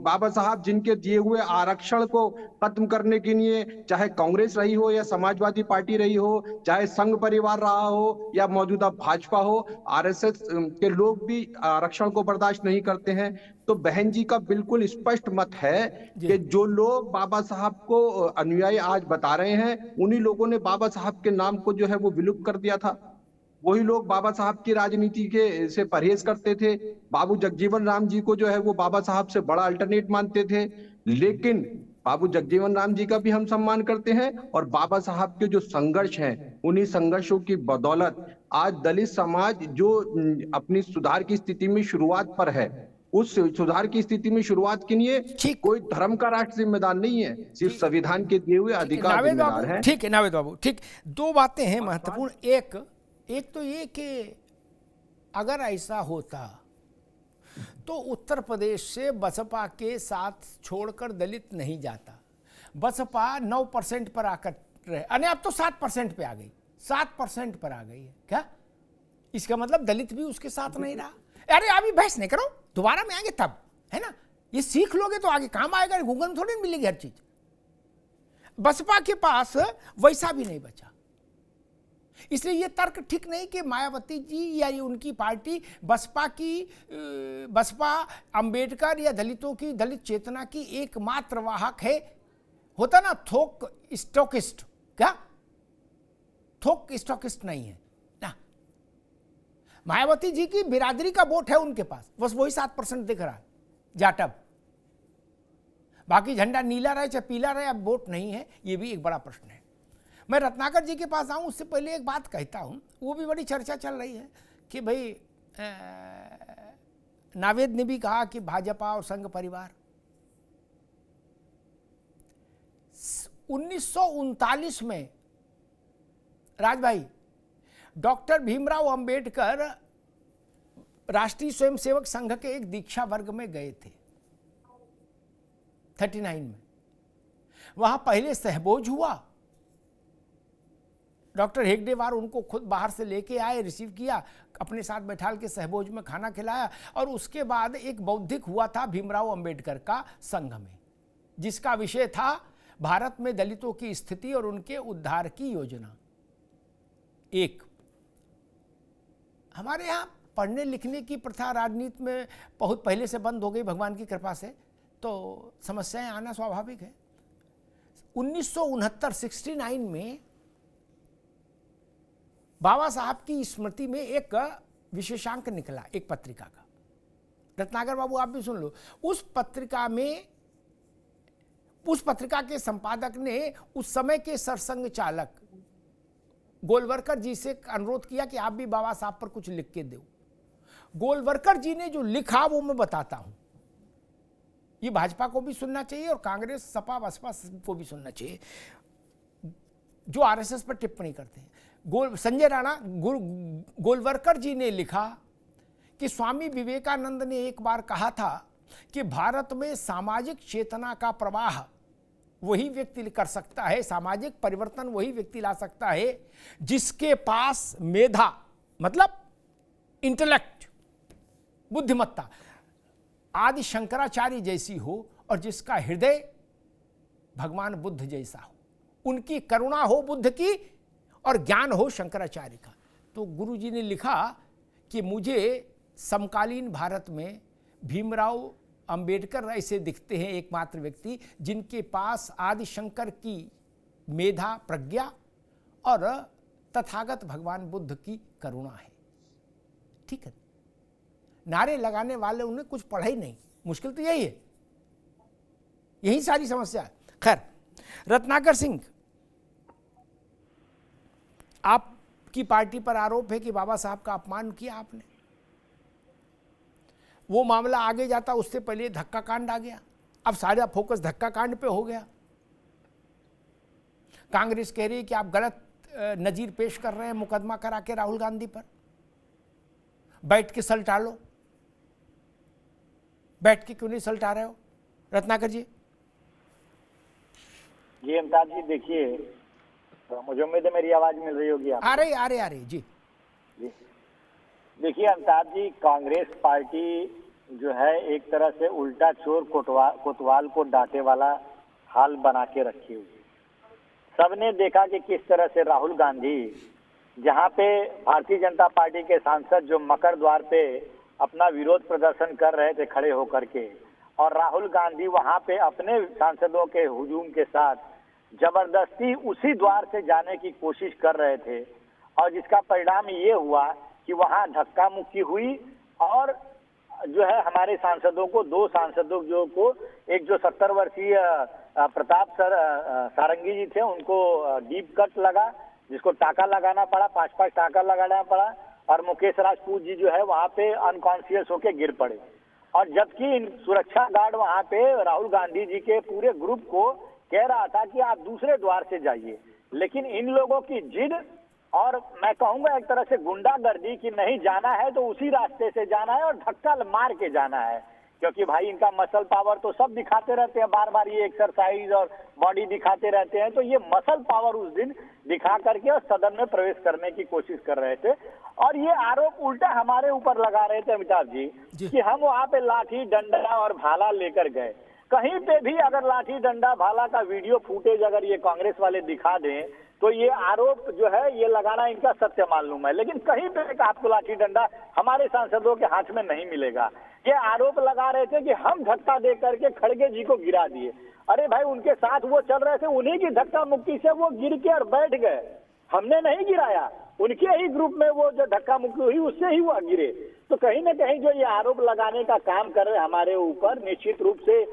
बाबा साहब जिनके दिए हुए आरक्षण को खत्म करने के लिए चाहे कांग्रेस रही हो या समाजवादी पार्टी रही हो, चाहे संघ परिवार रहा हो या मौजूदा भाजपा हो, आरएसएस के लोग भी आरक्षण को बर्दाश्त नहीं करते हैं। तो बहन जी का बिल्कुल स्पष्ट मत है कि जो लोग बाबा साहब को अनुयायी आज बता रहे हैं, उन्हीं लोगों ने बाबा साहब के नाम को जो है वो विलुप्त कर दिया था। वही लोग बाबा साहब की राजनीति के से परहेज करते थे। बाबू जगजीवन राम जी को जो है वो बाबा साहब से बड़ा अल्टरनेट मानते थे। लेकिन बाबू जगजीवन राम जी का भी हम सम्मान करते हैं और बाबा साहब के जो संघर्ष हैं, उन्हीं संघर्षों की बदौलत आज दलित समाज जो अपनी सुधार की स्थिति में शुरुआत पर है, उस सुधार की स्थिति में शुरुआत के लिए कोई धर्म का राष्ट्र जिम्मेदार नहीं है, सिर्फ संविधान के दिए हुए अधिकार जिम्मेदार है। ठीक है नावेद बाबू, ठीक। दो बातें हैं महत्वपूर्ण। एक तो ये कि अगर ऐसा होता तो उत्तर प्रदेश से बसपा के साथ छोड़कर दलित नहीं जाता। बसपा 9% पर आकर रहे, अरे अब तो 7% पे आ गई, 7% पर आ गई है क्या? इसका मतलब दलित भी उसके साथ नहीं रहा। अरे अभी बहस नहीं करो, दोबारा में आएंगे तब, है ना? ये सीख लोगे तो आगे काम आएगा, गूगल में थोड़ी मिलेगी हर चीज। बसपा के पास वैसा भी नहीं बचा, इसलिए ये तर्क ठीक नहीं कि मायावती जी या उनकी पार्टी बसपा अंबेडकर या दलितों की, दलित चेतना की एकमात्र वाहक है। होता ना थोक स्टॉकिस्ट, क्या थोक स्टॉकिस्ट नहीं है ना। मायावती जी की बिरादरी का वोट है उनके पास, बस वही 7% दिख रहा है जाटव। बाकी झंडा नीला रहे चाहे पीला रहे, अब वोट नहीं है, ये भी एक बड़ा प्रश्न है। मैं रत्नाकर जी के पास आऊं उससे पहले एक बात कहता हूं, वो भी बड़ी चर्चा चल रही है कि भाई नावेद ने भी कहा कि भाजपा और संघ परिवार 1939 में राज भाई डॉक्टर भीमराव अंबेडकर राष्ट्रीय स्वयंसेवक संघ के एक दीक्षा वर्ग में गए थे। 39 में। वहां पहले सहभोज हुआ, डॉक्टर हेगडेवार उनको खुद बाहर से लेके आए, रिसीव किया, अपने साथ बैठाल के सहभोज में खाना खिलाया, और उसके बाद एक बौद्धिक हुआ था भीमराव अंबेडकर का संघ में, जिसका विषय था भारत में दलितों की स्थिति और उनके उद्धार की योजना। एक हमारे यहाँ पढ़ने लिखने की प्रथा राजनीति में बहुत पहले से बंद हो गई भगवान की कृपा से, तो समस्याएं आना स्वाभाविक है। 1969 में बाबा साहब की स्मृति में एक विशेषांक निकला, एक पत्रिका का। रत्नाकर बाबू आप भी सुन लो। उस पत्रिका के संपादक ने उस समय के सरसंघ चालक गोलवरकर जी से अनुरोध किया कि आप भी बाबा साहब पर कुछ लिख के दो। गोलवरकर जी ने जो लिखा वो मैं बताता हूं, ये भाजपा को भी सुनना चाहिए और कांग्रेस, सपा, बसपा को भी सुनना चाहिए जो आरएसएस पर टिप्पणी करते हैं। संजय राणा गोलवरकर जी ने लिखा कि स्वामी विवेकानंद ने एक बार कहा था कि भारत में सामाजिक चेतना का प्रवाह वही व्यक्ति कर सकता है, सामाजिक परिवर्तन वही व्यक्ति ला सकता है जिसके पास मेधा मतलब इंटेलेक्ट, बुद्धिमत्ता आदि शंकराचार्य जैसी हो और जिसका हृदय भगवान बुद्ध जैसा हो, उनकी करुणा हो बुद्ध की और ज्ञान हो शंकराचार्य का। तो गुरुजी ने लिखा कि मुझे समकालीन भारत में भीमराव अंबेडकर ऐसे दिखते हैं एकमात्र व्यक्ति जिनके पास आदि शंकर की मेधा, प्रज्ञा और तथागत भगवान बुद्ध की करुणा है। ठीक है, नारे लगाने वाले उन्हें कुछ पढ़ा ही नहीं, मुश्किल तो यही है, यही सारी समस्या है। खैर, रत्नाकर सिंह, आपकी पार्टी पर आरोप है कि बाबा साहब का अपमान किया आपने। वो मामला आगे जाता, उससे पहले धक्का कांड आ गया, अब सारा फोकस धक्का कांड पे हो गया। कांग्रेस कह रही है कि आप गलत नजीर पेश कर रहे हैं मुकदमा करा के राहुल गांधी पर, बैठ के सलटा लो। बैठ के क्यों नहीं सलटा रहे हो रत्नाकर जी? जी अमिताभ जी, देखिए, मुझे उम्मीद है मेरी आवाज मिल रही होगी आप। आ रही जी। देखिए अमिताभ जी, कांग्रेस पार्टी जो है एक तरह से उल्टा चोर कोतवाल को डांटे वाला हाल बना के रखी हुई। सबने देखा कि किस तरह से राहुल गांधी, जहां पे भारतीय जनता पार्टी के सांसद जो मकर द्वार पे अपना विरोध प्रदर्शन कर रहे थे खड़े होकर के, और राहुल गांधी वहां पे अपने सांसदों के हुजूम के साथ जबरदस्ती उसी द्वार से जाने की कोशिश कर रहे थे, और जिसका परिणाम ये हुआ कि वहां धक्का मुक्की हुई और जो है हमारे सांसदों को, दो सांसदों को, एक जो 70 वर्षीय प्रताप सारंगी जी थे उनको डीप कट लगा, जिसको टाका लगाना पड़ा, 5-5 टाका लगाना पड़ा, और मुकेश राजपूत जी जो है वहां पे अनकॉन्शियस होके गिर पड़े। और जबकि इन सुरक्षा गार्ड वहां पे राहुल गांधी जी के पूरे ग्रुप को कह रहा था कि आप दूसरे द्वार से जाइए, लेकिन इन लोगों की जिद और मैं कहूंगा एक तरह से गुंडागर्दी की नहीं जाना है तो उसी रास्ते से जाना है और धक्का मार के जाना है, क्योंकि भाई इनका मसल पावर तो सब दिखाते रहते हैं, बार बार ये एक्सरसाइज और बॉडी दिखाते रहते हैं, तो ये मसल पावर उस दिन दिखा करके और सदन में प्रवेश करने की कोशिश कर रहे थे। और ये आरोप उल्टा हमारे ऊपर लगा रहे थे अमिताभ जी कि हम वहां पे लाठी डंडा और भाला लेकर गए। कहीं पे भी अगर लाठी डंडा भाला का वीडियो फुटेज अगर ये कांग्रेस वाले दिखा दें तो ये आरोप जो है ये लगाना इनका सत्य मालूम है, लेकिन कहीं पे आपको लाठी डंडा हमारे सांसदों के हाथ में नहीं मिलेगा। ये आरोप लगा रहे थे कि हम धक्का दे करके खड़गे जी को गिरा दिए। अरे भाई, उनके साथ वो चल रहे थे, उन्हीं की धक्का मुक्की से वो गिर के और बैठ गए, हमने नहीं गिराया, उनके ही ग्रुप में वो जो धक्का मुक्की हुई उससे ही वो गिरे। तो कहीं ना कहीं जो ये आरोप लगाने का काम कर रहे हैं हमारे ऊपर, निश्चित रूप से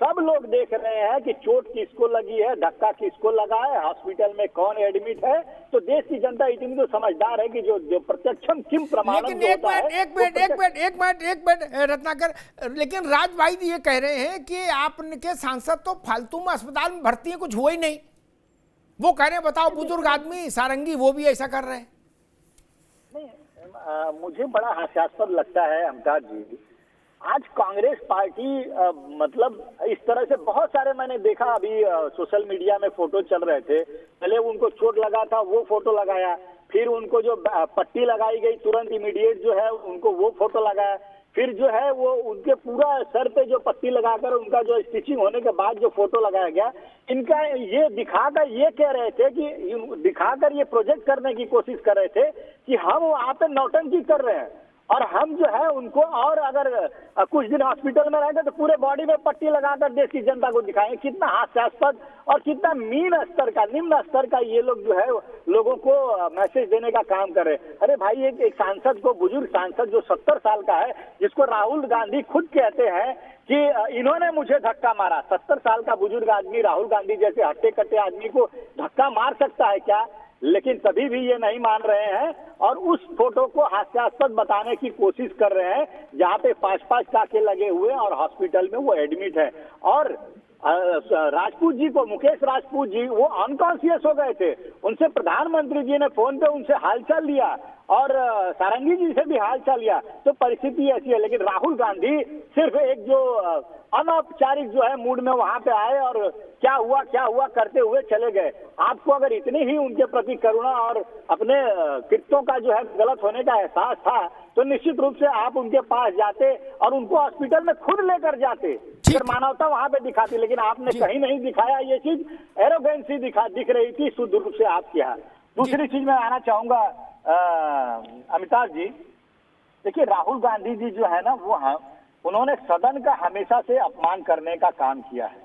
सब लोग देख रहे हैं कि चोट किसको लगी है, धक्का किसको लगा है, हॉस्पिटल में कौन एडमिट है। तो देश की जनता इतनी तो समझदार है कि जो प्रत्यक्षम किम प्रमाणम लेकिन एक मिनट रत्नाकर, लेकिन राज भाई ये कह रहे हैं कि आपके सांसद तो फालतू में अस्पताल में भर्ती है, कुछ हुआ ही नहीं। वो कह रहे हैं बताओ, बुजुर्ग आदमी सारंगी वो भी ऐसा कर रहे हैं। नहीं, मुझे बड़ा हास्यास्पद लगता है अमिताभ जी, आज कांग्रेस पार्टी मतलब इस तरह से बहुत सारे मैंने देखा, अभी सोशल मीडिया में फोटो चल रहे थे, पहले उनको चोट लगा था वो फोटो लगाया, फिर उनको जो पट्टी लगाई गई तुरंत इमीडिएट जो है उनको वो फोटो लगाया, फिर जो है वो उनके पूरा सर पे जो पट्टी लगाकर उनका जो स्टिचिंग होने के बाद जो फोटो लगाया गया, इनका ये दिखाकर ये कह रहे थे कि दिखाकर ये प्रोजेक्ट करने की कोशिश कर रहे थे कि हम वहाँ पे नौटंकी कर रहे हैं और हम जो है उनको, और अगर कुछ दिन हॉस्पिटल में रहेंगे तो पूरे बॉडी में पट्टी लगाकर देश की जनता को दिखाएंगे। कितना हास्यास्पद और कितना निम्न स्तर का ये लोग जो है लोगों को मैसेज देने का काम कर रहे हैं। अरे भाई, एक सांसद को, बुजुर्ग सांसद जो 70 साल का है, जिसको राहुल गांधी खुद कहते हैं कि इन्होंने मुझे धक्का मारा, 70 साल का बुजुर्ग आदमी राहुल गांधी जैसे हट्टे कट्टे आदमी को धक्का मार सकता है क्या? लेकिन तभी भी ये नहीं मान रहे हैं और उस फोटो को हास्यास्पद बताने की कोशिश कर रहे हैं, जहां पे 5-5 टाके लगे हुए और हॉस्पिटल में वो एडमिट है। और राजपूत जी को, मुकेश राजपूत जी, वो अनकॉन्शियस हो गए थे, उनसे प्रधानमंत्री जी ने फोन पे उनसे हालचाल लिया और सारंगी जी से भी हालचाल लिया, तो परिस्थिति ऐसी है। लेकिन राहुल गांधी सिर्फ एक जो अनौपचारिक जो है मूड में वहां पे आए और क्या हुआ करते हुए चले गए। आपको अगर इतनी ही उनके प्रति करुणा और अपने कृत्यों का जो है गलत होने का एहसास था तो निश्चित रूप से आप उनके पास जाते और उनको हॉस्पिटल में खुद लेकर जाते, फिर मानवता वहां पे दिखाती। लेकिन आपने कहीं नहीं दिखाया, ये चीज एरोगेंसी दिख रही थी शुद्ध रूप से आपके यहाँ। दूसरी चीज मैं आना चाहूंगा अमिताभ जी, देखिए राहुल गांधी जी जो है ना, वो उन्होंने सदन का हमेशा से अपमान करने का काम किया है।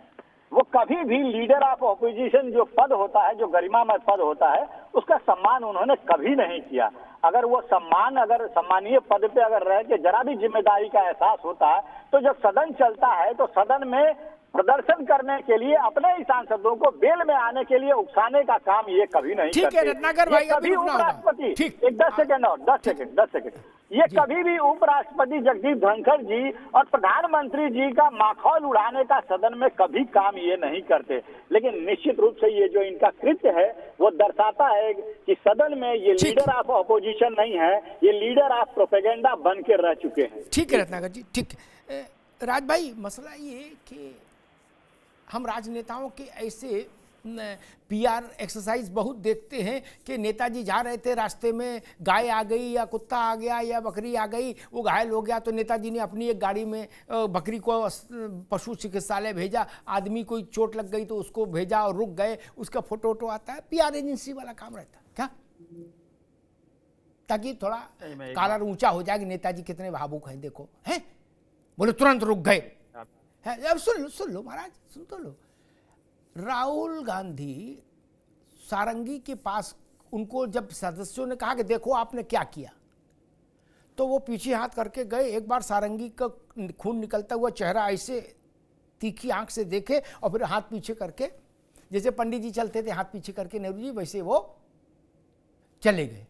वो कभी भी लीडर ऑफ ऑपोजिशन जो पद होता है, जो गरिमामय पद होता है, उसका सम्मान उन्होंने कभी नहीं किया। अगर वो अगर सम्मानीय पद पे अगर रह के जरा भी जिम्मेदारी का एहसास होता है तो जब सदन चलता है तो सदन में प्रदर्शन करने के लिए अपने ही सांसदों को बेल में आने के लिए उकसाने का काम ये कभी नहीं करते। ठीक है रत्नाकर भाई, कभी उपराष्ट्रपति, एक 10 सेकंड, ये कभी भी उपराष्ट्रपति जगदीप धनखड़ जी और प्रधानमंत्री जी का माखौल उड़ाने का सदन में कभी काम ये नहीं करते। लेकिन निश्चित रूप से ये जो इनका कृत्य है वो दर्शाता है कि सदन में ये लीडर ऑफ ऑपोजिशन नहीं है, ये लीडर ऑफ प्रोपेगेंडा बन के रह चुके हैं। ठीक है रत्नाकर जी, ठीक। राज भाई, मसला ये कि हम राजनेताओं के ऐसे पीआर एक्सरसाइज बहुत देखते हैं कि नेताजी जा रहे थे, रास्ते में गाय आ गई या कुत्ता आ गया या बकरी आ गई, वो घायल हो गया तो नेताजी ने अपनी एक गाड़ी में बकरी को पशु चिकित्सालय भेजा, आदमी कोई चोट लग गई तो उसको भेजा और रुक गए, उसका फोटो आता है। पीआर एजेंसी वाला काम रहता है क्या, ताकि थोड़ा कॉलर ऊंचा हो जाए कि नेताजी कितने भावुक हैं, देखो हैं, बोले तुरंत रुक गए। अब सुन लो महाराज, सुन तो लो। राहुल गांधी सारंगी के पास, उनको जब सदस्यों ने कहा कि देखो आपने क्या किया, तो वो पीछे हाथ करके गए। एक बार सारंगी का खून निकलता हुआ चेहरा ऐसे तीखी आंख से देखे और फिर हाथ पीछे करके, जैसे पंडित जी चलते थे हाथ पीछे करके नेहरू जी, वैसे वो चले गए।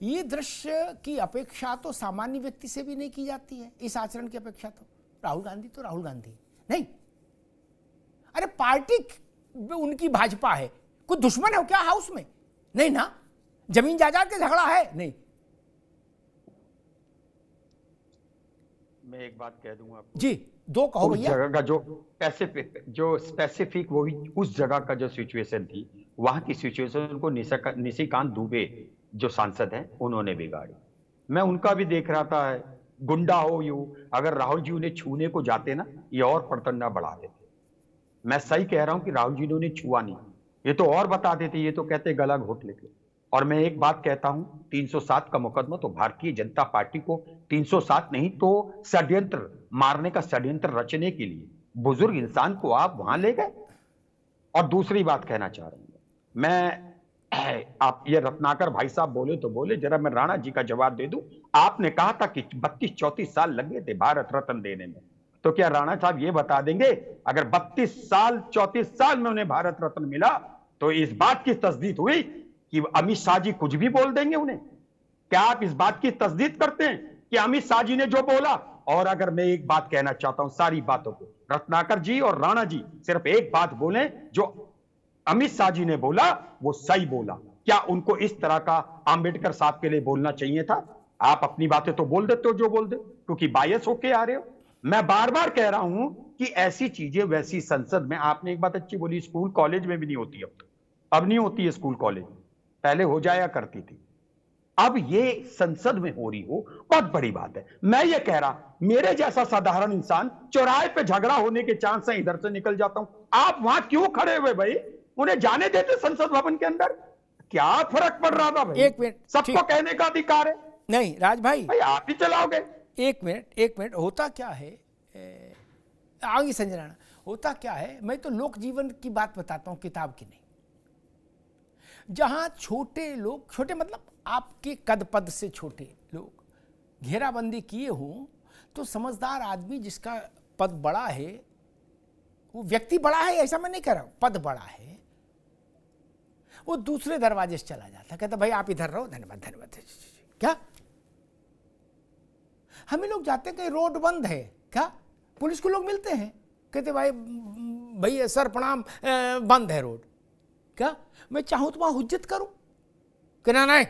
ये दृश्य की अपेक्षा तो सामान्य व्यक्ति से भी नहीं की जाती है, इस आचरण की अपेक्षा तो राहुल गांधी नहीं। अरे पार्टी उनकी भाजपा है, कोई दुश्मन है क्या हाउस में? नहीं ना, जमीन जायदाद का झगड़ा है नहीं। मैं एक बात कह दूंगा आपको जी, दो कहो भैया। जगह का जो स्पेसिफिक वो उस जगह का जो सिचुएशन थी, वहां की सिचुएशन को निशिकांत दुबे जो सांसद हैं उन्होंने बिगाड़ी। मैं उनका भी देख रहा था, गुंडा हो अगर राहुल जी उन्हें छूने को जाते ना, ये और पड़तंडा बढ़ा देते। मैं सही कह रहा हूं कि राहुल जी ने उन्हें छुआ नहीं, ये तो और बता देते, ये तो कहते गला घोट लेते। और मैं एक बात कहता हूं, 307 का मुकदमा तो भारतीय जनता पार्टी को 307 नहीं तो षड्यंत्र, मारने का षड्यंत्र रचने के लिए बुजुर्ग इंसान को आप वहां ले गए। और दूसरी बात कहना चाह रहा हूं मैं, आप ये रत्नाकर भाई साहब बोले तो बोले, जरा मैं राणा जी का जवाब दे दूं। आपने कहा था कि 32-34 साल लगे थे भारत रत्न देने में, तो क्या राणा साहब ये बता देंगे अगर 34 साल में उन्हें भारत रत्न मिला तो इस बात की तस्दीक हुई कि अमित शाह जी कुछ भी बोल देंगे उन्हें? क्या आप इस बात की तस्दीक करते हैं कि अमित शाह जी ने जो बोला? और अगर मैं एक बात कहना चाहता हूं सारी बातों को, रत्नाकर जी और राणा जी सिर्फ एक बात बोले, जो अमित शाह जी ने बोला वो सही बोला। क्या उनको इस तरह का आंबेडकर साहब के लिए बोलना चाहिए था? आप अपनी बातें तो बोल देते हो जो बोल दे, क्योंकि बायस होके आ रहे हो। मैं बार बार कह रहा हूं कि ऐसी चीजें वैसी संसद में, आपने एक बात अच्छी बोली, स्कूल कॉलेज में भी नहीं होती, अब नहीं होती है स्कूल कॉलेज, पहले हो जाया करती थी, अब ये संसद में हो रही हो, बहुत बड़ी बात है। मैं ये कह रहा, मेरे जैसा साधारण इंसान चौराहे पे झगड़ा होने के चांस है, इधर से निकल जाता हूं, आप वहां क्यों खड़े हुए भाई? उन्हें जाने देते संसद भवन के अंदर, क्या फर्क पड़ रहा था भाई? एक मिनट, सबको कहने का अधिकार है। नहीं राज भाई आप ही चलाओगे। एक मिनट, होता क्या है, आगे संजय राणा, होता क्या है, मैं तो लोक जीवन की बात बताता हूं, किताब की नहीं। जहां छोटे लोग, छोटे मतलब आपके कद पद से छोटे लोग घेराबंदी किए हों, तो समझदार आदमी जिसका पद बड़ा है, वो व्यक्ति बड़ा है ऐसा मैं नहीं कह रहा हूं, पद बड़ा है, वो दूसरे दरवाजे से चला जाता, कहता भाई आप इधर रहो, धन्यवाद धन्यवाद। क्या हमें लोग जाते हैं कि रोड बंद है क्या, पुलिस को लोग मिलते हैं, कहते भाई भैया सर प्रणाम, बंद है रोड, क्या मैं चाहूं तो वहां हुज्जत करूं कि ना नहीं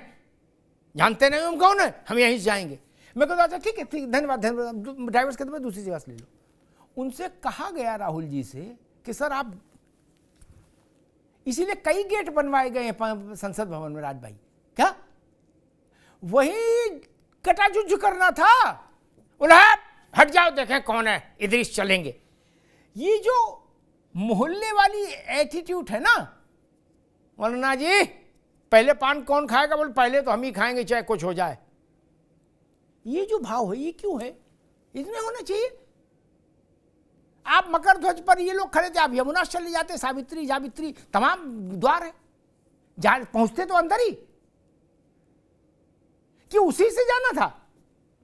जानते नहीं हम कौन है, हम यहीं से जाएंगे। मैं कहता अच्छा ठीक है, ठीक धन्यवाद धन्यवाद, ड्राइवर कहते मैं दूसरी जगह से ले लो। उनसे कहा गया राहुल जी से कि सर आप, इसीलिए कई गेट बनवाए गए हैं संसद भवन में राज भाई, क्या वही कटाजुज करना था, उन्हें हट जाओ देखें कौन है, इधर चलेंगे। ये जो मोहल्ले वाली एटीट्यूड है ना, मौलाना जी पहले पान कौन खाएगा, बोले पहले तो हम ही खाएंगे चाहे कुछ हो जाए, ये जो भाव है ये क्यों है, इतने होना चाहिए। आप मकर ध्वज पर ये लोग खड़े थे, आप यमुना से चले जाते, सावित्री जावित्री तमाम द्वार है, जहां पहुंचते तो अंदर ही, कि उसी से जाना था,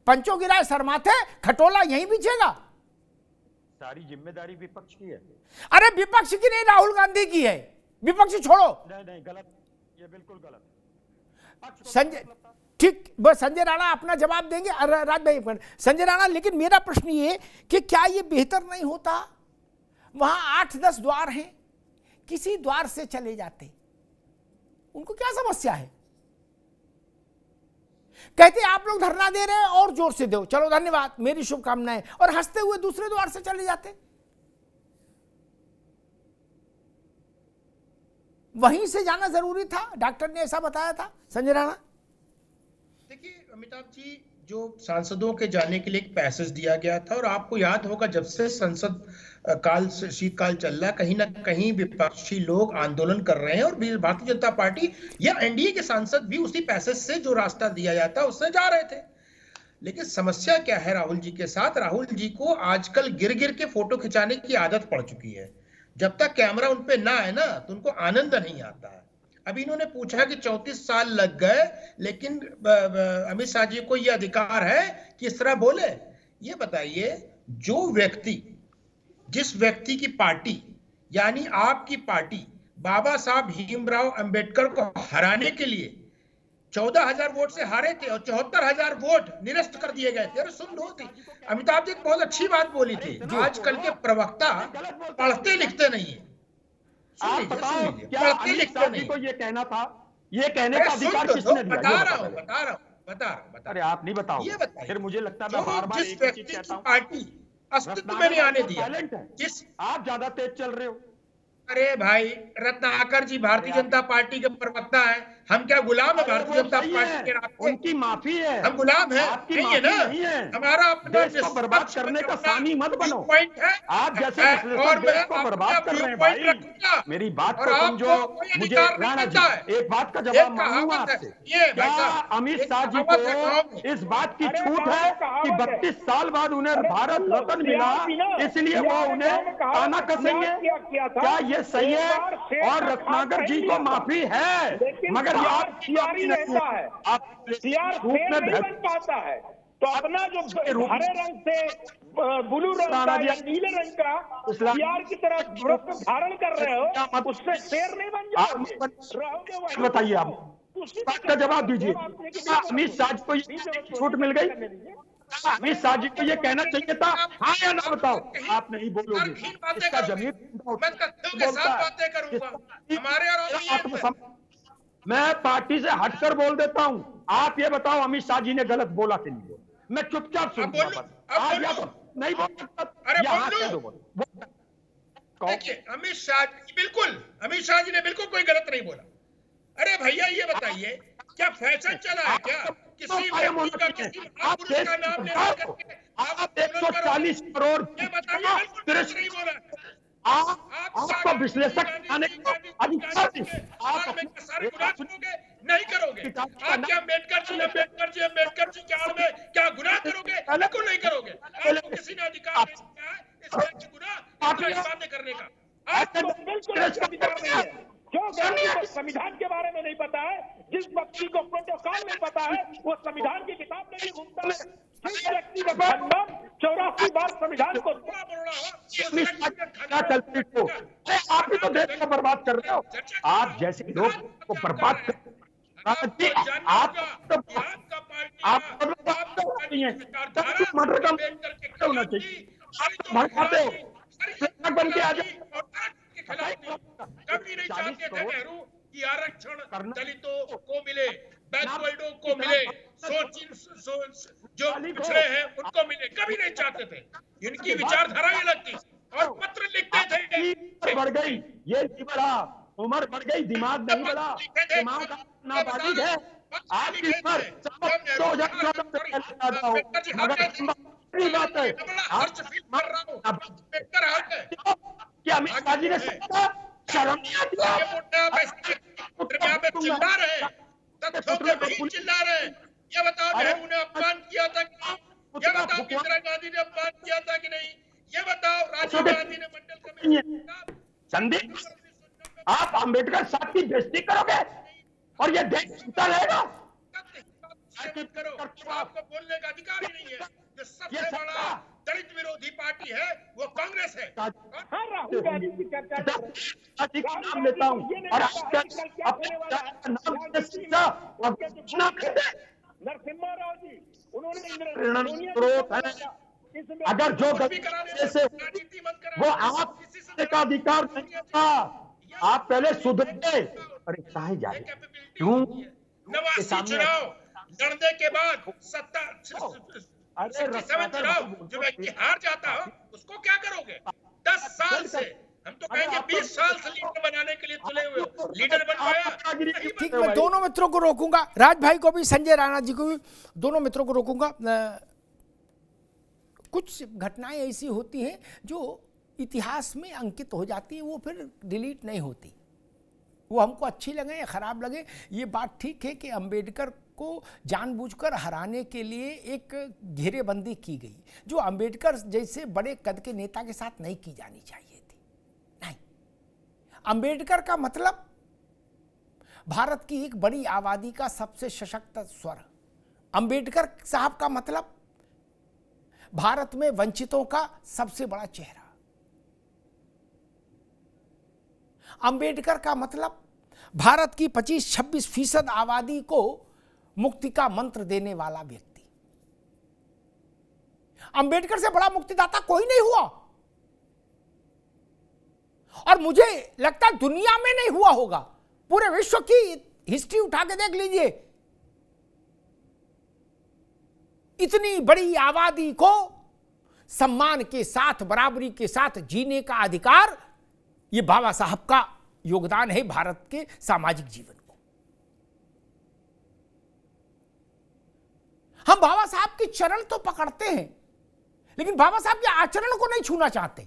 पंचों की राय सरमाथे, खटोला यहीं बिछेगा। सारी जिम्मेदारी विपक्ष की है। अरे विपक्ष की नहीं, राहुल गांधी की है, विपक्ष छोड़ो। नहीं गलत, ये बिल्कुल गलत। संजय ठीक, बस संजय राणा अपना जवाब देंगे, राज भाई संजय राणा, लेकिन मेरा प्रश्न ये कि क्या ये बेहतर नहीं होता, वहां 8-10 द्वार हैं, किसी द्वार से चले जाते, उनको क्या समस्या है, कहते आप लोग धरना दे रहे हैं और जोर से दो, चलो धन्यवाद मेरी शुभकामनाएं, और हंसते हुए दूसरे द्वार से चले जाते, वहीं से जाना जरूरी था, डॉक्टर ने ऐसा बताया था। संजय राणा देखिए अमिताभ जी, जो सांसदों के जाने के लिए एक पैसेज दिया गया था, और आपको याद होगा जब से संसद काल शीतकाल चल रहा, कहीं ना कहीं विपक्षी लोग आंदोलन कर रहे हैं, और भारतीय जनता पार्टी या एनडीए के सांसद भी उसी पैसेज से जो रास्ता दिया जाता उससे जा रहे थे। लेकिन समस्या क्या है राहुल जी के साथ, राहुल जी को आजकल गिर गिर के फोटो खिंचाने की आदत पड़ चुकी है, जब तक कैमरा उन पे ना है ना तो उनको आनंद नहीं आता है। अभी इन्होंने पूछा कि 34 साल लग गए, लेकिन अमित शाह जी को यह अधिकार है कि इस तरह बोले। ये बताइए, जो व्यक्ति, जिस व्यक्ति की पार्टी यानी आपकी पार्टी बाबा साहब भीमराव अंबेडकर को हराने के लिए 14,000 वोट से हारे थे और 74,000 वोट निरस्त कर दिए गए थे। अरे सुन लो थी, अमिताभ जी बहुत अच्छी बात बोली थी, आजकल के प्रवक्ता पढ़ते लिखते नहीं है। आप बताओ क्या अमित शाह जी को ये कहना था, ये कहने का अधिकार किसने दिया? बता रहा हूँ। अरे आप नहीं बताओ, ये बताइए, फिर मुझे लगता है मैं बार-बार एक ही चीज कहता हूँ, पार्टी अस्तित्व में नहीं आने दिया, जिस आप ज्यादा तेज चल रहे हो। अरे भाई, रत्नाकर जी भारतीय जनता पार्टी के प्रवक्ता है, हम क्या गुलाम है भारतीय जनता पार्टी के? उनकी माफी है, हम गुलाम है? नहीं है ना, नहीं है। हमारा अपना देश को बर्बाद करने का सानी मत बनो। पॉइंट है, आप जैसे और देश को बर्बाद कर रहे हैं भाई। मेरी बात को समझो, मुझे राणा जी एक बात का जवाब मांगूंगा आपसे, क्या अमित शाह जी को इस बात की छूट है कि 32 साल बाद उन्हें भारत रत्न मिला, इसलिए वो उन्हें ताना कसेंगे? क्या ये सही है? और रत्नाकर जी को माफी है, मगर आप बन पाता है तो अपना जो हरे रंग से ब्लू रंग का या नीले रंग का सीआर की तरह धारण कर रहे हो, उससे शेर नहीं बन जाओगे। बताइए, आप बात का जवाब दीजिए। अमित शाह को छूट मिल गई? अमित शाह जी को ये कहना चाहिए था हाँ या ना? बताओ, आप नहीं बोलोगे। इसका जमीन मैं पार्टी से हटकर बोल देता हूं, आप ये बताओ अमित शाह जी ने गलत बोला कि नहीं बोला? मैं चुपचाप सुनूंगा बस। आज या तो नहीं बोल सकता, अरे या बोल हाँ दो। कह दो बस। देखिए अमित शाह जी ने बिल्कुल कोई गलत नहीं बोला। अरे भैया ये बताइए, क्या फैशन चला है क्या किसी व्यक्ति का, किसी महापुरुष का नाम ले करके आप 140 करोड़ ये बताइए, बिल्कुल गलत नहीं बोला। आपको विश्लेषक आने का अधिकार आप सारे गुनाह करोगे नहीं करोगे? आप क्या अम्बेडकर जी के आड़ में क्या गुनाह करोगे? बिल्कुल नहीं करोगे। आपको किसी ने अधिकार नहीं दिया है इस तरह के गुनाह बातें करने का। आपको बिल्कुल अधिकार नहीं है। जो व्यक्ति को संविधान के बारे में नहीं पता है, जिस व्यक्ति को प्रोटोकॉल नहीं पता है, वो संविधान की किताब में भी घूमता है। जिस व्यक्ति का खंडन 84 बार संविधान को आप ही तो देश को बर्बाद कर रहे हो। आप जैसे लोग को बर्बाद कर मर्डर का होना चाहिए। भड़काते हो बन के आ जाओ। कभी नहीं चाहते थे नेहरू कि आरक्षण दलितों को मिले, बैकवर्डों को मिले, जो पिछड़े हैं उनको मिले, कभी नहीं चाहते थे। इनकी विचारधारा ये लगती और पत्र लिखते थे। बढ़ गई, ये नहीं बढ़ा, उम्र बढ़ गई, दिमाग नहीं बढ़ा, दिमाग नाबालिग है। आपकी उम्र 2014 से बात है। क्या अमित शाह जी ने शर्म नहीं आती? चिल्ला रहे, तथ्यों के नहीं चिल्ला रहे। ये बताओ नेहरू ने अपमान किया था कि नहीं? ये बताओ इंदिरा गांधी ने अपमान किया था कि नहीं? ये बताओ राजीव गांधी ने मंडल कमेटी। संदीप, आप अंबेडकर साहब की बेइज्जती करोगे और ये देश सुनता रहेगा? आपको बोलने का अधिकार ही नहीं है। जो सबसे बड़ा दलित विरोधी पार्टी है वो कांग्रेस है। राहुल गांधी की चर्चा नाम लेता हूँ और नरसिम्हा राव जी, उन्होंने अगर जो से वो आप का अधिकार नहीं था। आप पहले सुधरे। अरे चाहे जाए क्यों? 89 चुनाव लड़ने के बाद 67 चुनाव जो व्यक्ति हार जाता हो उसको क्या करोगे? 10 साल से, हम तो कहेंगे 20 साल से लीडर बनाने के लिए तुले हुए हो, लीडर बन पाया? ठीक, मैं दोनों मित्रों को रोकूंगा, राज भाई को भी, संजय राणा जी को भी, दोनों मित्रों को रोकूंगा। कुछ घटनाएं ऐसी होती हैं जो इतिहास में अंकित हो जाती है, वो फिर डिलीट नहीं होती। वो हमको अच्छी लगे या खराब लगे, ये बात ठीक है कि अंबेडकर को जानबूझकर हराने के लिए एक घेरेबंदी की गई, जो अंबेडकर जैसे बड़े कद के नेता के साथ नहीं की जानी चाहिए थी। नहीं, अंबेडकर का मतलब भारत की एक बड़ी आबादी का सबसे सशक्त स्वर। अंबेडकर साहब का मतलब भारत में वंचितों का सबसे बड़ा चेहरा। अंबेडकर का मतलब भारत की 25-26% आबादी को मुक्ति का मंत्र देने वाला व्यक्ति। अंबेडकर से बड़ा मुक्तिदाता कोई नहीं हुआ, और मुझे लगता है दुनिया में नहीं हुआ होगा। पूरे विश्व की हिस्ट्री उठा के देख लीजिए, इतनी बड़ी आबादी को सम्मान के साथ, बराबरी के साथ जीने का अधिकार, ये बाबा साहब का योगदान है भारत के सामाजिक जीवन को। हम बाबा साहब के चरण तो पकड़ते हैं, लेकिन बाबा साहब के आचरण को नहीं छूना चाहते।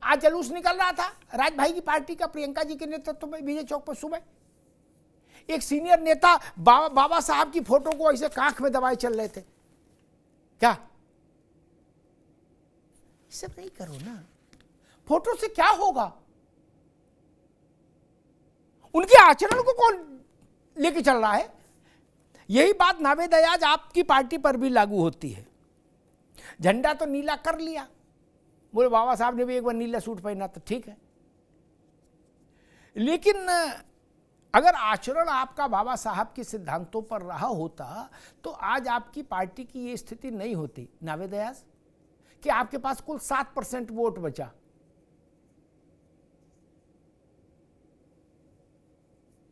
आज जुलूस निकल रहा था राज भाई की पार्टी का, प्रियंका जी के नेतृत्व में विजय चौक पर सुबह एक सीनियर नेता बाबा साहब की फोटो को ऐसे कांख में दबाए चल रहे थे। क्या सब नहीं करो ना, फोटो से क्या होगा? उनके आचरण को कौन लेके चल रहा है? यही बात नावेद अयाज आपकी पार्टी पर भी लागू होती है। झंडा तो नीला कर लिया, बोले बाबा साहब ने भी एक बार नीला सूट पहना तो ठीक है, लेकिन अगर आचरण आपका बाबा साहब के सिद्धांतों पर रहा होता तो आज आपकी पार्टी की ये स्थिति नहीं होती नावेद अयाज, कि आपके पास कुल 7% वोट बचा।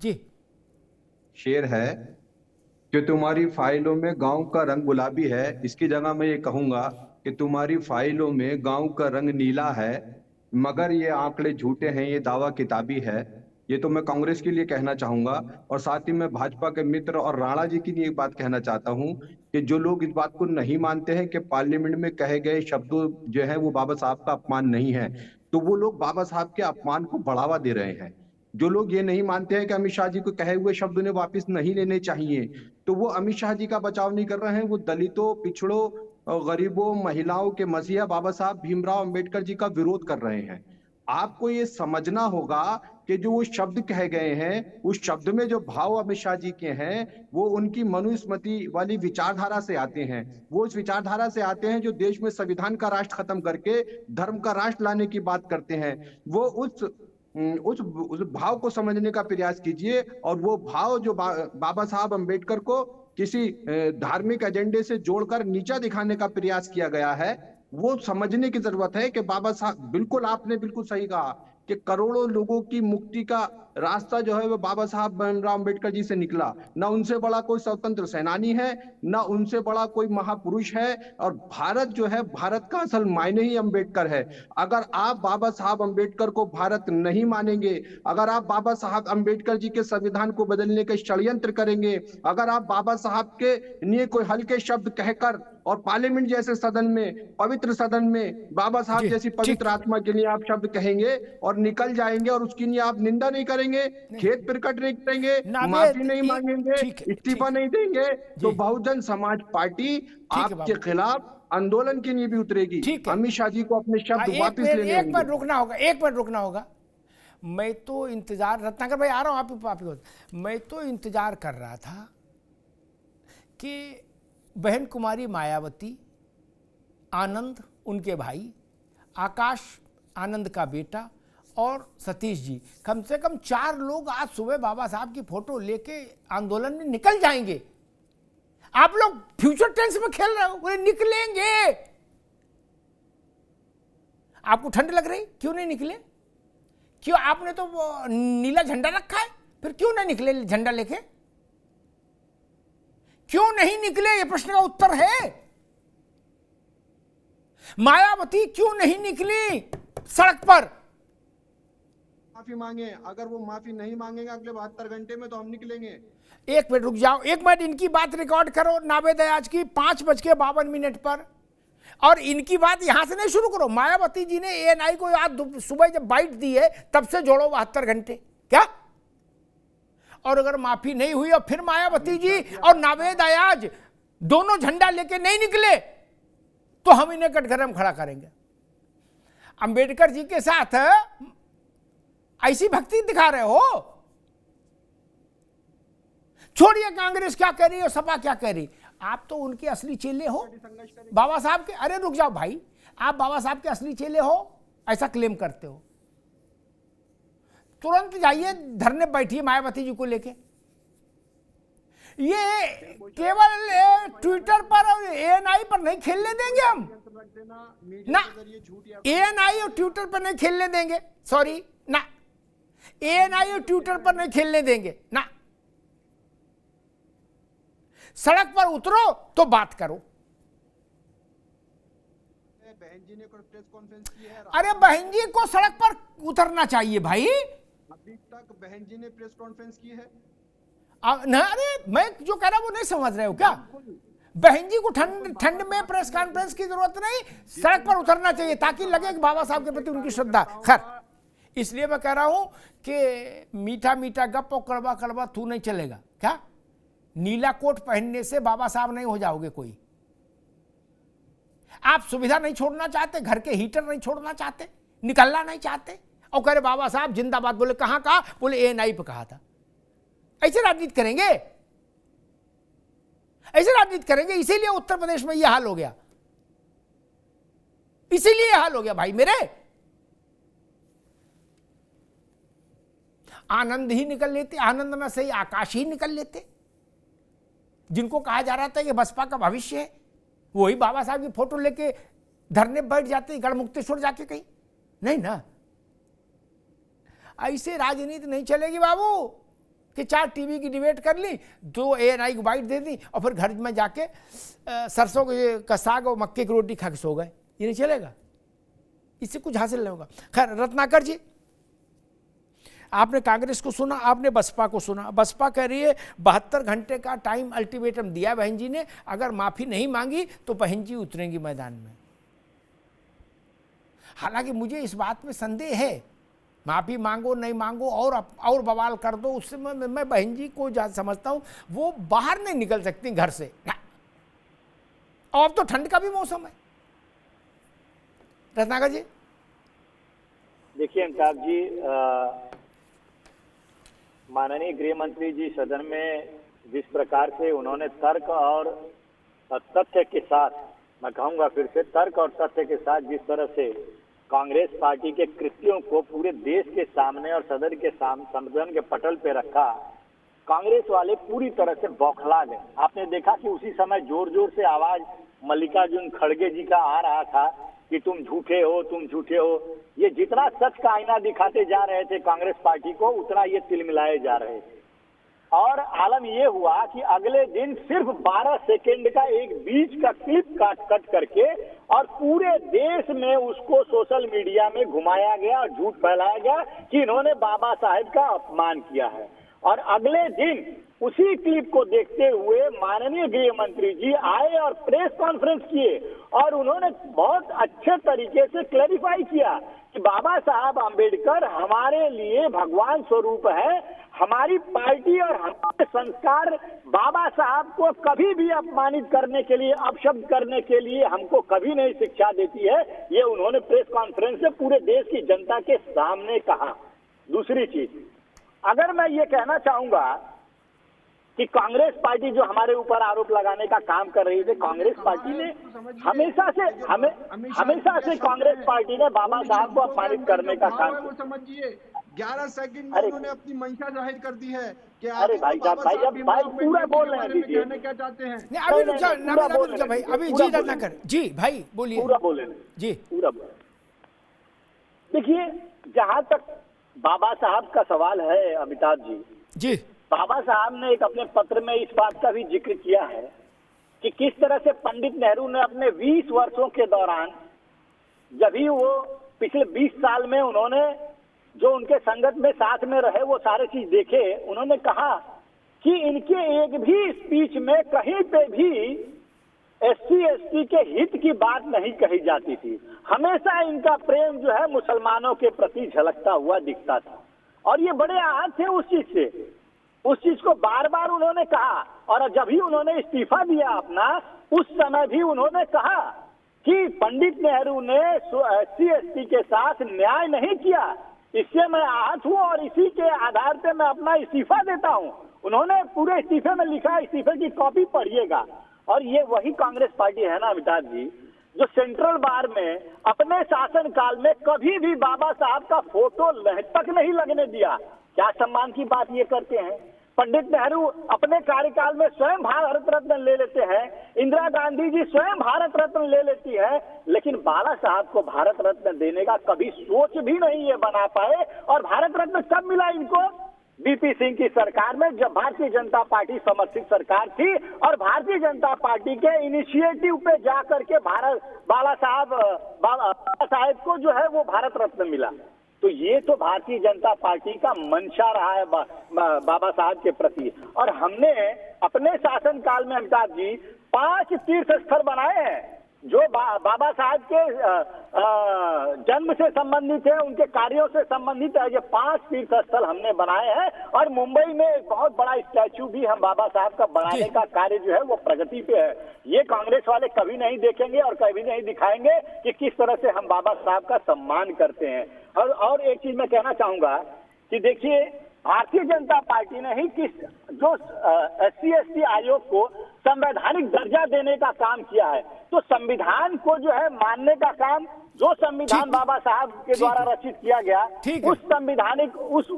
जी शेर है कि तुम्हारी फाइलों में गांव का रंग गुलाबी है, इसकी जगह मैं ये कहूंगा कि तुम्हारी फाइलों में गांव का रंग नीला है, मगर ये आंकड़े झूठे हैं, ये दावा किताबी है। ये तो मैं कांग्रेस के लिए कहना चाहूंगा। और साथ ही मैं भाजपा के मित्र और राणा जी की लिए एक बात कहना चाहता हूं कि जो लोग इस बात को नहीं मानते हैं कि पार्लियामेंट में कहे गए शब्दों जो है वो बाबा साहब का अपमान नहीं है, तो वो लोग बाबा साहब के अपमान को बढ़ावा दे रहे हैं। जो लोग ये नहीं मानते हैं कि अमित शाह जी को कहे हुए शब्द उन्हें वापस नहीं लेने चाहिए, तो वो अमित शाह जी का बचाव नहीं कर रहे हैं, वो दलितों, पिछड़ों, गरीबों, महिलाओं के मसीहा बाबा साहब भीमराव अंबेडकर जी का विरोध कर रहे हैं। आपको ये समझना होगा कि जो वो शब्द कहे गए हैं, उस शब्द में जो भाव अमित शाह जी के हैं वो उनकी मनुस्मृति वाली विचारधारा से आते हैं। वो उस विचारधारा से आते हैं जो देश में संविधान का राष्ट्र खत्म करके धर्म का राष्ट्र लाने की बात करते हैं। वो उस भाव को समझने का प्रयास कीजिए। और वो भाव जो बाबा साहब अंबेडकर को किसी धार्मिक एजेंडे से जोड़कर नीचा दिखाने का प्रयास किया गया है, वो समझने की जरूरत है कि बाबा साहब, बिल्कुल आपने बिल्कुल सही कहा कि करोड़ों लोगों की मुक्ति का रास्ता जो है वो बाबा साहब भीमराव अंबेडकर जी से निकला। ना उनसे बड़ा कोई स्वतंत्र सेनानी है, ना उनसे बड़ा कोई महापुरुष है। और भारत जो है, भारत का असल मायने ही अंबेडकर है। अगर आप बाबा साहब अंबेडकर को भारत नहीं मानेंगे, अगर आप बाबा साहब अंबेडकर जी के संविधान को बदलने के षड्यंत्र करेंगे, अगर आप बाबा साहब के लिए कोई हल्के शब्द कहकर और पार्लियामेंट जैसे सदन में, पवित्र सदन में बाबा साहब जैसी पवित्र आत्मा के लिए आप शब्द कहेंगे और निकल जाएंगे और उसकी लिए आप निंदा नहीं करेंगे, खेद प्रकट नहीं करेंगे, माफी नहीं मांगेंगे, इस्तीफा नहीं देंगे, तो बहुजन समाज पार्टी आपके खिलाफ आंदोलन के लिए भी उतरेगी। अमित शाह जी को अपने शब्द वापस लेने एक मिनट रुकना होगा, एक मिनट रुकना होगा। मैं तो इंतजार, रत्नाकर भाई आ रहा हूं आप मैं तो इंतजार कर रहा था कि बहन कुमारी मायावती, आनंद उनके भाई, आकाश आनंद का बेटा और सतीश जी, कम से कम 4 लोग आज सुबह बाबा साहब की फोटो लेके आंदोलन में निकल जाएंगे। आप लोग फ्यूचर टेंस में खेल रहे हो, बोले निकलेंगे। आपको ठंड लग रही, क्यों नहीं निकले? क्यों? आपने तो नीला झंडा रखा है, फिर क्यों नहीं निकले झंडा लेके? क्यों नहीं निकले? ये प्रश्न का उत्तर है। मायावती क्यों नहीं निकली सड़क पर? माफी मांगे, अगर वो माफी नहीं मांगेंगे अगले 72 घंटे में तो हम निकलेंगे। एक मिनट रुक जाओ, एक मिनट इनकी बात रिकॉर्ड करो नावेद आज की 5:52 पर, और इनकी बात यहां से नहीं शुरू करो। मायावती जी ने एएनआई को आज सुबह जब बाइट दी है तब से जोड़ो 72 घंटे क्या? और अगर माफी नहीं हुई और फिर मायावती जी और नावेद अयाज दोनों झंडा लेके नहीं निकले तो हम इन्हें कटघरे में खड़ा करेंगे। अंबेडकर जी के साथ ऐसी भक्ति दिखा रहे हो? छोड़िए कांग्रेस क्या कह रही है और सपा क्या कह रही, आप तो उनके असली चेले हो बाबा साहब के। अरे रुक जाओ भाई, आप बाबा साहब के असली चेले हो ऐसा क्लेम करते हो, तुरंत जाइए धरने बैठिए मायावती जी को लेके। ये केवल ट्विटर पर और एएनआई पर नहीं खेलने देंगे हम ना, एएनआई और ट्विटर पर नहीं खेलने देंगे, सॉरी ना, एएनआई और ट्विटर पर नहीं खेलने देंगे ना। सड़क पर उतरो तो बात करो। बहन जी ने प्रेस कॉन्फ्रेंस की है। अरे बहन जी को सड़क पर उतरना चाहिए भाई। अभी तक बहन जी ने प्रेस कॉन्फ्रेंस की है ना? अरे मैं जो कह रहा हूं वो नहीं समझ रहे हो क्या? बहन जी को ठंड में प्रेस कॉन्फ्रेंस की जरूरत नहीं, सड़क पर उतरना चाहिए ताकि लगे कि बाबा साहब के प्रति उनकी श्रद्धा। खैर, इसलिए मैं कह रहा हूं कि मीठा मीठा गप और कड़वा कड़वा थू नहीं चलेगा क्या? नीला कोट पहनने से बाबा साहब नहीं हो जाओगे कोई। आप सुविधा नहीं छोड़ना चाहते, घर के हीटर नहीं छोड़ना चाहते, निकलना नहीं चाहते, और कह रहे बाबा साहब जिंदाबाद। बोले कहां कहा? बोले एएनआई पे कहा था। ऐसे राजनीति करेंगे? ऐसे राजनीति करेंगे? इसीलिए उत्तर प्रदेश में यह हाल हो गया, इसीलिए यह हाल हो गया भाई मेरे। आनंद ही निकल लेते, आनंद में सही आकाश ही निकल लेते, जिनको कहा जा रहा था कि बसपा का भविष्य है, वही बाबा साहब की फोटो लेके धरने बैठ जाते गढ़मुक्तेश्वर जाके कहीं। नहीं ना, ऐसे राजनीति नहीं चलेगी बाबू, कि 4 टीवी की डिबेट कर ली, 2 ANI को बाइट दे दी और फिर घर में जाके सरसों का साग और मक्के की रोटी खा के सो गए। ये नहीं चलेगा, इससे कुछ हासिल नहीं होगा। खैर, रत्नाकर जी, आपने कांग्रेस को सुना, आपने बसपा को सुना। बसपा कह रही है 72 घंटे का टाइम अल्टीमेटम दिया बहन जी ने, अगर माफी नहीं मांगी तो बहन जी उतरेंगी मैदान में। हालांकि मुझे इस बात में संदेह है, माफी मांगो नहीं मांगो और बवाल कर दो, उससे मैं बहन जी को समझता हूं वो बाहर नहीं निकल सकती घर से। और अब तो ठंड का भी मौसम है। रत्नाकर जी, देखिए अमिताभ जी, माननीय गृह मंत्री जी सदन में जिस प्रकार से उन्होंने तर्क और तथ्य के साथ, मैं कहूंगा फिर से, तर्क और तथ्य के साथ जिस तरह से कांग्रेस पार्टी के कृत्यों को पूरे देश के सामने और सदन के पटल पे रखा, कांग्रेस वाले पूरी तरह से बौखला गए। आपने देखा कि उसी समय जोर जोर से आवाज मल्लिकार्जुन खड़गे जी का आ रहा था कि तुम झूठे हो, तुम झूठे हो। ये जितना सच का आईना दिखाते जा रहे थे कांग्रेस पार्टी को, उतना ये तिलमिलाए जा रहे थे। और आलम ये हुआ कि अगले दिन सिर्फ 12 सेकेंड का एक बीच का क्लिप कट करके और पूरे देश में उसको सोशल मीडिया में घुमाया गया और झूठ फैलाया गया कि इन्होंने बाबा साहेब का अपमान किया है। और अगले दिन उसी क्लिप को देखते हुए माननीय गृह मंत्री जी आए और प्रेस कॉन्फ्रेंस किए और उन्होंने बहुत अच्छे तरीके से क्लैरिफाई किया कि बाबा साहब आम्बेडकर हमारे लिए भगवान स्वरूप है। हमारी पार्टी और हमारे संस्कार बाबा साहब को कभी भी अपमानित करने के लिए, अपशब्द करने के लिए हमको कभी नहीं शिक्षा देती है। ये उन्होंने प्रेस कॉन्फ्रेंस से पूरे देश की जनता के सामने कहा। दूसरी चीज, अगर मैं ये कहना चाहूंगा कि कांग्रेस पार्टी जो हमारे ऊपर आरोप लगाने का काम कर रही थी, कांग्रेस पार्टी ने हमेशा से कांग्रेस पार्टी ने बाबा साहब को अपमानित करने का काम किया। समझिए 11 सेकंड में उन्होंने अपनी मंशा जाहिर कर दी है कि अरे भाई पूरा बोल रहे हैं, कहना क्या चाहते हैं। अभी जी रत्नाकर जी भाई बोलिए। पूरा बोले जी, पूरा बोले। देखिए, जहां तक बाबा साहब का सवाल है अमिताभ जी, बाबा साहब ने एक अपने पत्र में इस बात का भी जिक्र किया है कि किस तरह से पंडित नेहरू ने अपने 20 वर्षों के दौरान, जब भी वो पिछले 20 साल में उन्होंने जो उनके संगत में साथ में रहे वो सारे चीज देखे, उन्होंने कहा कि इनके एक भी स्पीच में कहीं पे भी SC ST के हित की बात नहीं कही जाती थी। हमेशा इनका प्रेम जो है मुसलमानों के प्रति झलकता हुआ दिखता था और ये बड़े आहत थे उस चीज से। उस चीज को बार बार उन्होंने कहा और जब भी उन्होंने इस्तीफा दिया अपना, उस समय भी उन्होंने कहा कि पंडित नेहरू ने SC ST के साथ न्याय नहीं किया, इससे मैं आहत हूं और इसी के आधार पे मैं अपना इस्तीफा देता हूं। उन्होंने पूरे इस्तीफे में लिखा, इस्तीफे की कॉपी पढ़िएगा। और ये वही कांग्रेस पार्टी है ना अमिताभ जी, जो सेंट्रल बार में अपने शासन काल में कभी भी बाबा साहब का फोटो तक नहीं लगने दिया। क्या सम्मान की बात ये करते हैं। पंडित नेहरू अपने कार्यकाल में स्वयं भारत रत्न ले लेते हैं, इंदिरा गांधी जी स्वयं भारत रत्न ले लेती है, लेकिन बाला साहब को भारत रत्न देने का कभी सोच भी नहीं ये बना पाए। और भारत रत्न कब मिला इनको? BP सिंह की सरकार में, जब भारतीय जनता पार्टी समर्थित सरकार थी और भारतीय जनता पार्टी के इनिशिएटिव पे जाकर के बाला साहब को जो है वो भारत रत्न मिला। तो ये तो भारतीय जनता पार्टी का मंशा रहा है बाबा साहब के प्रति। और हमने अपने शासनकाल में अमिताभ जी 5 तीर्थ स्थल बनाए हैं जो बाबा साहब के जन्म से संबंधित है, उनके कार्यों से संबंधित है। ये 5 तीर्थ स्थल हमने बनाए हैं और मुंबई में एक बहुत बड़ा स्टैचू भी हम बाबा साहब का बनाने का कार्य जो है वो प्रगति पे है। ये कांग्रेस वाले कभी नहीं देखेंगे और कभी नहीं दिखाएंगे कि किस तरह से हम बाबा साहब का सम्मान करते हैं। और एक चीज मैं कहना चाहूंगा कि देखिए, भारतीय जनता पार्टी ने ही जो SC ST आयोग को संवैधानिक दर्जा देने का काम किया है, तो संविधान को जो है मानने का काम, जो संविधान बाबा साहब के द्वारा रचित किया गया, उस संविधानिक उस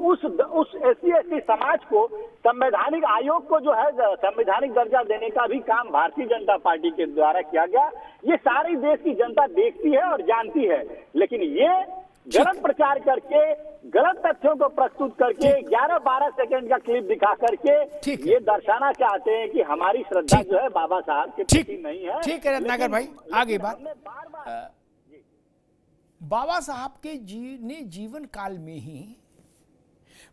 SC ST समाज को संवैधानिक आयोग को जो है संवैधानिक दर्जा देने का भी काम भारतीय जनता पार्टी के द्वारा किया गया। ये सारी देश की जनता देखती है और जानती है, लेकिन ये गलत प्रचार करके गलत तथ्यों को प्रस्तुत करके 11-12 सेकंड का क्लिप दिखा करके ये दर्शाना चाहते हैं कि हमारी श्रद्धा जो है बाबा साहब के प्रति नहीं है। ठीक है रत्नाकर भाई, आगे बात। बाबा साहब के जीवन काल में ही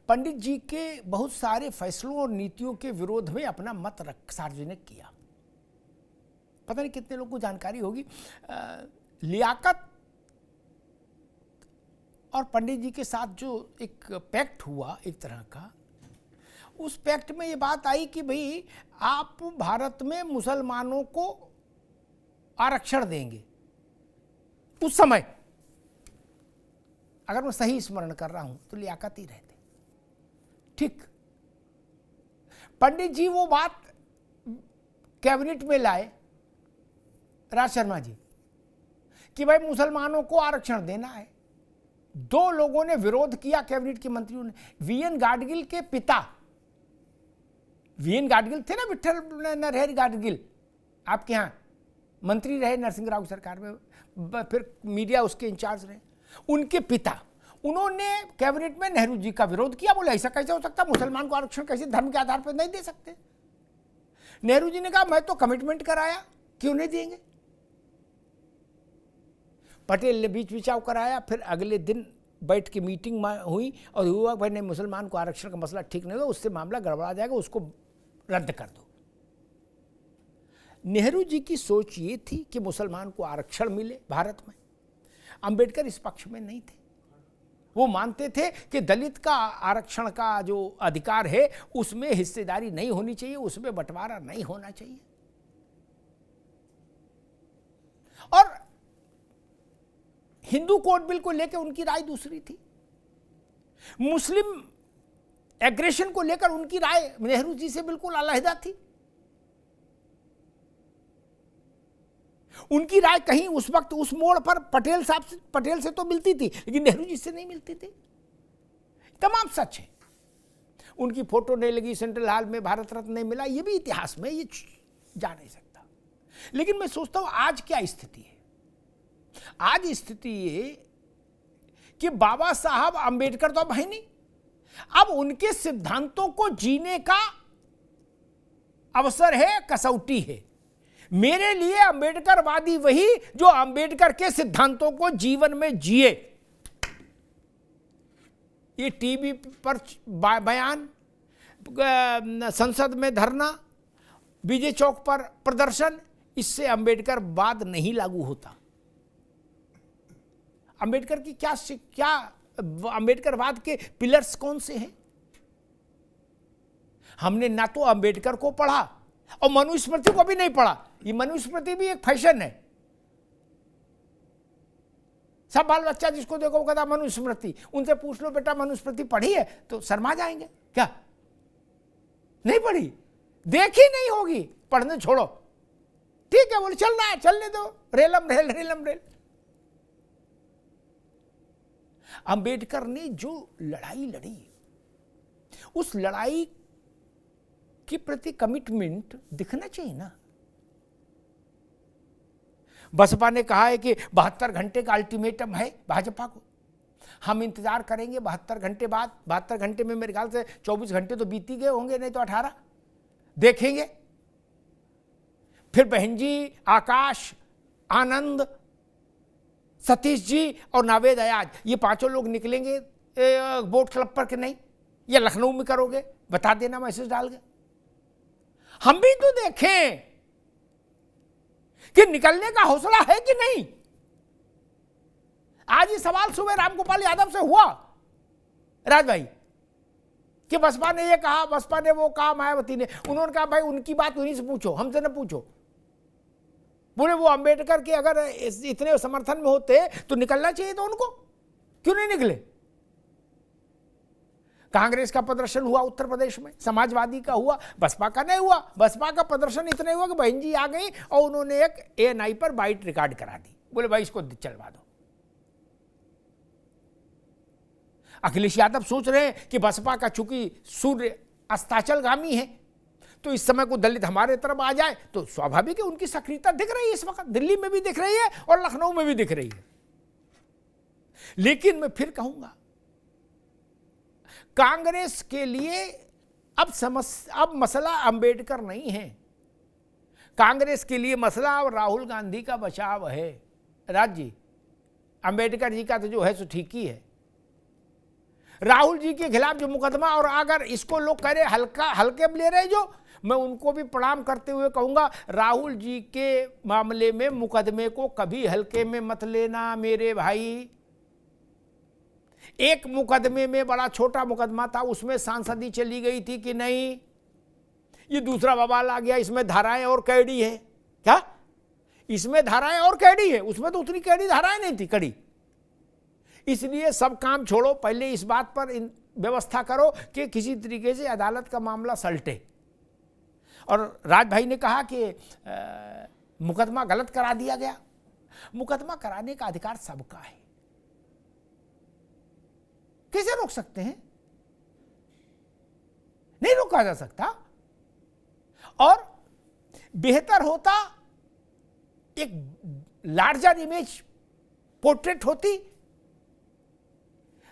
पंडित जी के बहुत सारे फैसलों और नीतियों के विरोध में अपना मत सार्वजनिक किया। पता नहीं कितने लोगों को जानकारी होगी। लियाकत और पंडित जी के साथ जो एक पैक्ट हुआ एक तरह का, उस पैक्ट में ये बात आई कि भाई आप भारत में मुसलमानों को आरक्षण देंगे। उस समय अगर मैं सही स्मरण कर रहा हूं तो लियाकत ही रहते। ठीक, पंडित जी वो बात कैबिनेट में लाए राज शर्मा जी कि भाई मुसलमानों को आरक्षण देना है। 2 लोगों ने विरोध किया, कैबिनेट के मंत्रियों ने। वीएन गाडगिल के पिता, वीएन गाडगिल थे ना, विठल नरहरि गाडगिल, आपके यहाँ मंत्री रहे नरसिंह राव सरकार में, फिर मीडिया उसके इंचार्ज रहे। उनके पिता, उन्होंने कैबिनेट में नेहरू जी का विरोध किया। बोले ऐसा कैसे हो सकता, मुसलमान को आरक्षण कैसे धर्म के आधार पर नहीं दे सकते। नेहरू जी ने कहा मैं तो कमिटमेंट कराया, क्यों नहीं देंगे। पटेल ने बीच बिचाव कराया, फिर अगले दिन बैठ के मीटिंग हुई और हुआ भाई नहीं, मुसलमान को आरक्षण का मसला ठीक नहीं होगा, उससे मामला गड़बड़ा जाएगा, उसको रद्द कर दो। नेहरू जी की सोच ये थी कि मुसलमान को आरक्षण मिले भारत में। अंबेडकर इस पक्ष में नहीं थे। वो मानते थे कि दलित का आरक्षण का जो अधिकार है उसमें हिस्सेदारी नहीं होनी चाहिए, उसमें बंटवारा नहीं होना चाहिए। और हिंदू कोड बिल को लेकर उनकी राय दूसरी थी। मुस्लिम एग्रेशन को लेकर उनकी राय नेहरू जी से बिल्कुल अलग थी। उनकी राय कहीं उस वक्त उस मोड़ पर पटेल से तो मिलती थी, लेकिन नेहरू जी से नहीं मिलती थी। तमाम सच है। उनकी फोटो नहीं लगी सेंट्रल हॉल में, भारत रत्न नहीं मिला, ये भी इतिहास में ये जा नहीं सकता। लेकिन मैं सोचता हूं आज क्या स्थिति है। आज स्थिति ये कि बाबा साहब अंबेडकर तो अब है नहीं, अब उनके सिद्धांतों को जीने का अवसर है, कसौटी है। मेरे लिए अंबेडकरवादी वही जो अंबेडकर के सिद्धांतों को जीवन में जिए। ये टीवी पर बयान, संसद में धरना, विजय चौक पर प्रदर्शन, इससे अंबेडकरवाद नहीं लागू होता। अंबेडकर की क्या अंबेडकरवाद के पिलर्स कौन से हैं? हमने ना तो अंबेडकर को पढ़ा और मनुस्मृति को भी नहीं पढ़ा। ये मनुस्मृति भी एक फैशन है। सब बाल बच्चा जिसको देखो वो कहता मनुस्मृति, उनसे पूछ लो बेटा मनुस्मृति पढ़ी है तो शर्मा जाएंगे। क्या नहीं पढ़ी? देखी नहीं होगी, पढ़ने छोड़ो। ठीक है, बोले चलना है चलने दो, रेलम रेल रेलम रेल। अंबेडकर ने जो लड़ाई लड़ी, उस लड़ाई के प्रति कमिटमेंट दिखना चाहिए ना। बसपा ने कहा है कि 72 घंटे का अल्टीमेटम है भाजपा को, हम इंतजार करेंगे 72 घंटे बाद। 72 घंटे में मेरे ख्याल से 24 घंटे तो बीती गए होंगे, नहीं तो 18 देखेंगे। फिर बहन जी, आकाश, आनंद, सतीश जी और नावेद अयाज, ये 5 लोग निकलेंगे बोट क्लब पर कि नहीं, या लखनऊ में करोगे, बता देना मैसेज डाल के। हम भी तो देखें कि निकलने का हौसला है कि नहीं। आज ये सवाल सुबह रामगोपाल यादव से हुआ राज भाई कि बसपा ने ये कहा, बसपा ने वो कहा, मायावती ने। उन्होंने कहा भाई उनकी बात उन्हीं से पूछो, हमसे न पूछो। बोले वो अंबेडकर के अगर इतने समर्थन में होते तो निकलना चाहिए था उनको, क्यों नहीं निकले? कांग्रेस का प्रदर्शन हुआ उत्तर प्रदेश में, समाजवादी का हुआ, बसपा का नहीं हुआ। बसपा का प्रदर्शन इतना हुआ कि बहन जी आ गई और उन्होंने एक ANI पर बाइट रिकॉर्ड करा दी। बोले भाई इसको चलवा दो। अखिलेश यादव सोच रहे हैं कि बसपा का चूंकि सूर्य अस्ताचलगामी है तो इस समय को दलित हमारे तरफ आ जाए तो स्वाभाविक है। उनकी सक्रियता दिख रही है इस वक्त, दिल्ली में भी दिख रही है और लखनऊ में भी दिख रही है। लेकिन मैं फिर कहूंगा कांग्रेस के लिए अब मसला अंबेडकर नहीं है। कांग्रेस के लिए मसला अब राहुल गांधी का बचाव है। राज जी, अंबेडकर जी का तो जो है सो ठीक ही है। राहुल जी के खिलाफ जो मुकदमा, और अगर इसको लोग कह रहे हल्के में ले रहे, जो मैं उनको भी प्रणाम करते हुए कहूंगा, राहुल जी के मामले में मुकदमे को कभी हल्के में मत लेना मेरे भाई। एक मुकदमे में बड़ा छोटा मुकदमा था, उसमें सांसदी चली गई थी कि नहीं, ये दूसरा बवाल आ गया, इसमें धाराएं और कैडी है। क्या इसमें धाराएं और कैडी है? उसमें तो उतनी कैडी धाराएं नहीं थी, कड़ी। इसलिए सब काम छोड़ो, पहले इस बात पर व्यवस्था करो कि किसी तरीके से अदालत का मामला सलटे। और राज भाई ने कहा कि मुकदमा गलत करा दिया गया। मुकदमा कराने का अधिकार सबका है, कैसे रोक सकते हैं? नहीं रोका जा सकता। और बेहतर होता एक लार्जर इमेज पोर्ट्रेट होती।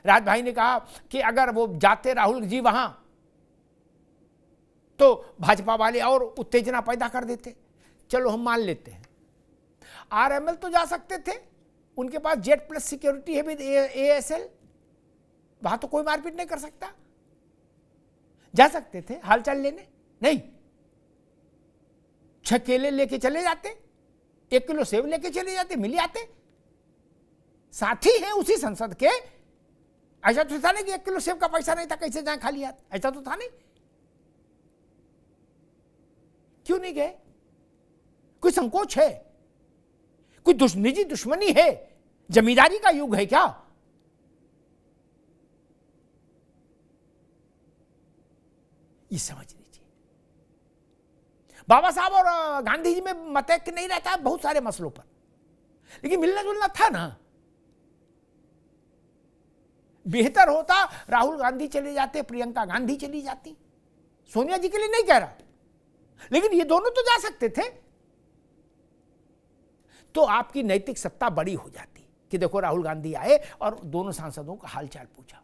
राज भाई ने कहा कि अगर वो जाते राहुल जी वहां तो भाजपा वाले और उत्तेजना पैदा कर देते। चलो हम मान लेते हैं, आरएमएल तो जा सकते थे, उनके पास जेट प्लस सिक्योरिटी है विद एएसएल, वहां तो कोई मारपीट नहीं कर सकता। जा सकते थे हालचाल लेने, नहीं 6 केले लेके चले जाते, 1 किलो सेब लेके चले जाते, मिल जाते। साथी हैं उसी संसद के। ऐसा तो था नहीं कि 1 किलो सेब का पैसा नहीं था, कैसे जाए खाली हाथ, ऐसा तो था नहीं। क्यों नहीं गए? कोई संकोच है? कोई निजी दुश्मनी है? जमींदारी का युग है क्या? ये समझ लीजिए। बाबा साहब और गांधी जी में मतैक्य नहीं रहता बहुत सारे मसलों पर, लेकिन मिलना जुलना था ना। बेहतर होता राहुल गांधी चले जाते, प्रियंका गांधी चली जाती। सोनिया जी के लिए नहीं कह रहा, लेकिन ये दोनों तो जा सकते थे। तो आपकी नैतिक सत्ता बड़ी हो जाती कि देखो राहुल गांधी आए और दोनों सांसदों का हालचाल पूछा।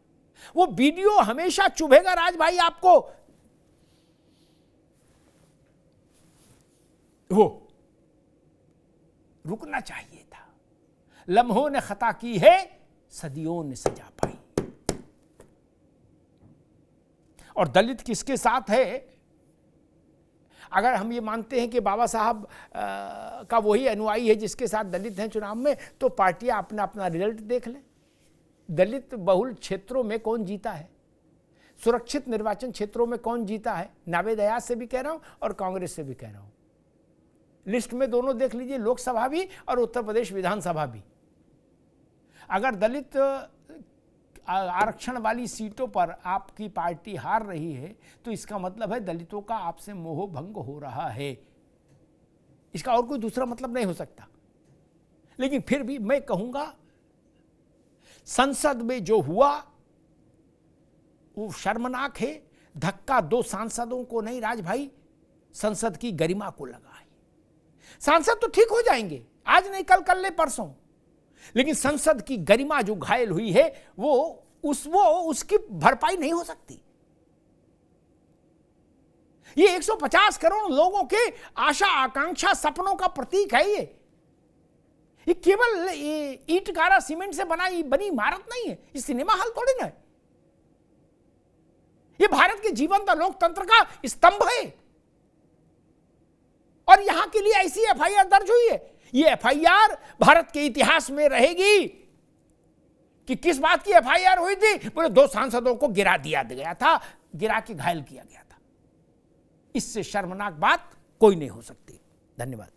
वो वीडियो हमेशा चुभेगा राज भाई आपको। वो रुकना चाहिए था। लम्हों ने खता की है, सदियों ने सजा पाई। और दलित किसके साथ है? अगर हम ये मानते हैं कि बाबा साहब का वही अनुयायी है जिसके साथ दलित हैं चुनाव में, तो पार्टियां अपना अपना रिजल्ट देख लें। दलित बहुल क्षेत्रों में कौन जीता है, सुरक्षित निर्वाचन क्षेत्रों में कौन जीता है, नावेद अयाज से भी कह रहा हूं और कांग्रेस से भी कह रहा हूं। लिस्ट में दोनों देख लीजिए, लोकसभा भी और उत्तर प्रदेश विधानसभा भी। अगर दलित आरक्षण वाली सीटों पर आपकी पार्टी हार रही है तो इसका मतलब है दलितों का आपसे मोह भंग हो रहा है। इसका और कोई दूसरा मतलब नहीं हो सकता। लेकिन फिर भी मैं कहूंगा, संसद में जो हुआ वो शर्मनाक है। धक्का 2 सांसदों को नहीं राज भाई, संसद की गरिमा को लगा है। सांसद तो ठीक हो जाएंगे, आज नहीं कल, कल नहीं परसों, लेकिन संसद की गरिमा जो घायल हुई है वो उसकी भरपाई नहीं हो सकती। ये 150 करोड़ लोगों के आशा आकांक्षा सपनों का प्रतीक है। ये केवल ईंट गारा सीमेंट से बनी इमारत नहीं है, ये सिनेमा हॉल थोड़ी ना है। ये भारत के जीवंत लोकतंत्र का स्तंभ है। और यहां के लिए ऐसी एफआईआर दर्ज हुई है। ये एफआईआर भारत के इतिहास में रहेगी कि किस बात की एफआईआर हुई थी। बोले 2 सांसदों को गिरा दिया गया था, गिरा के घायल किया गया था। इससे शर्मनाक बात कोई नहीं हो सकती। धन्यवाद।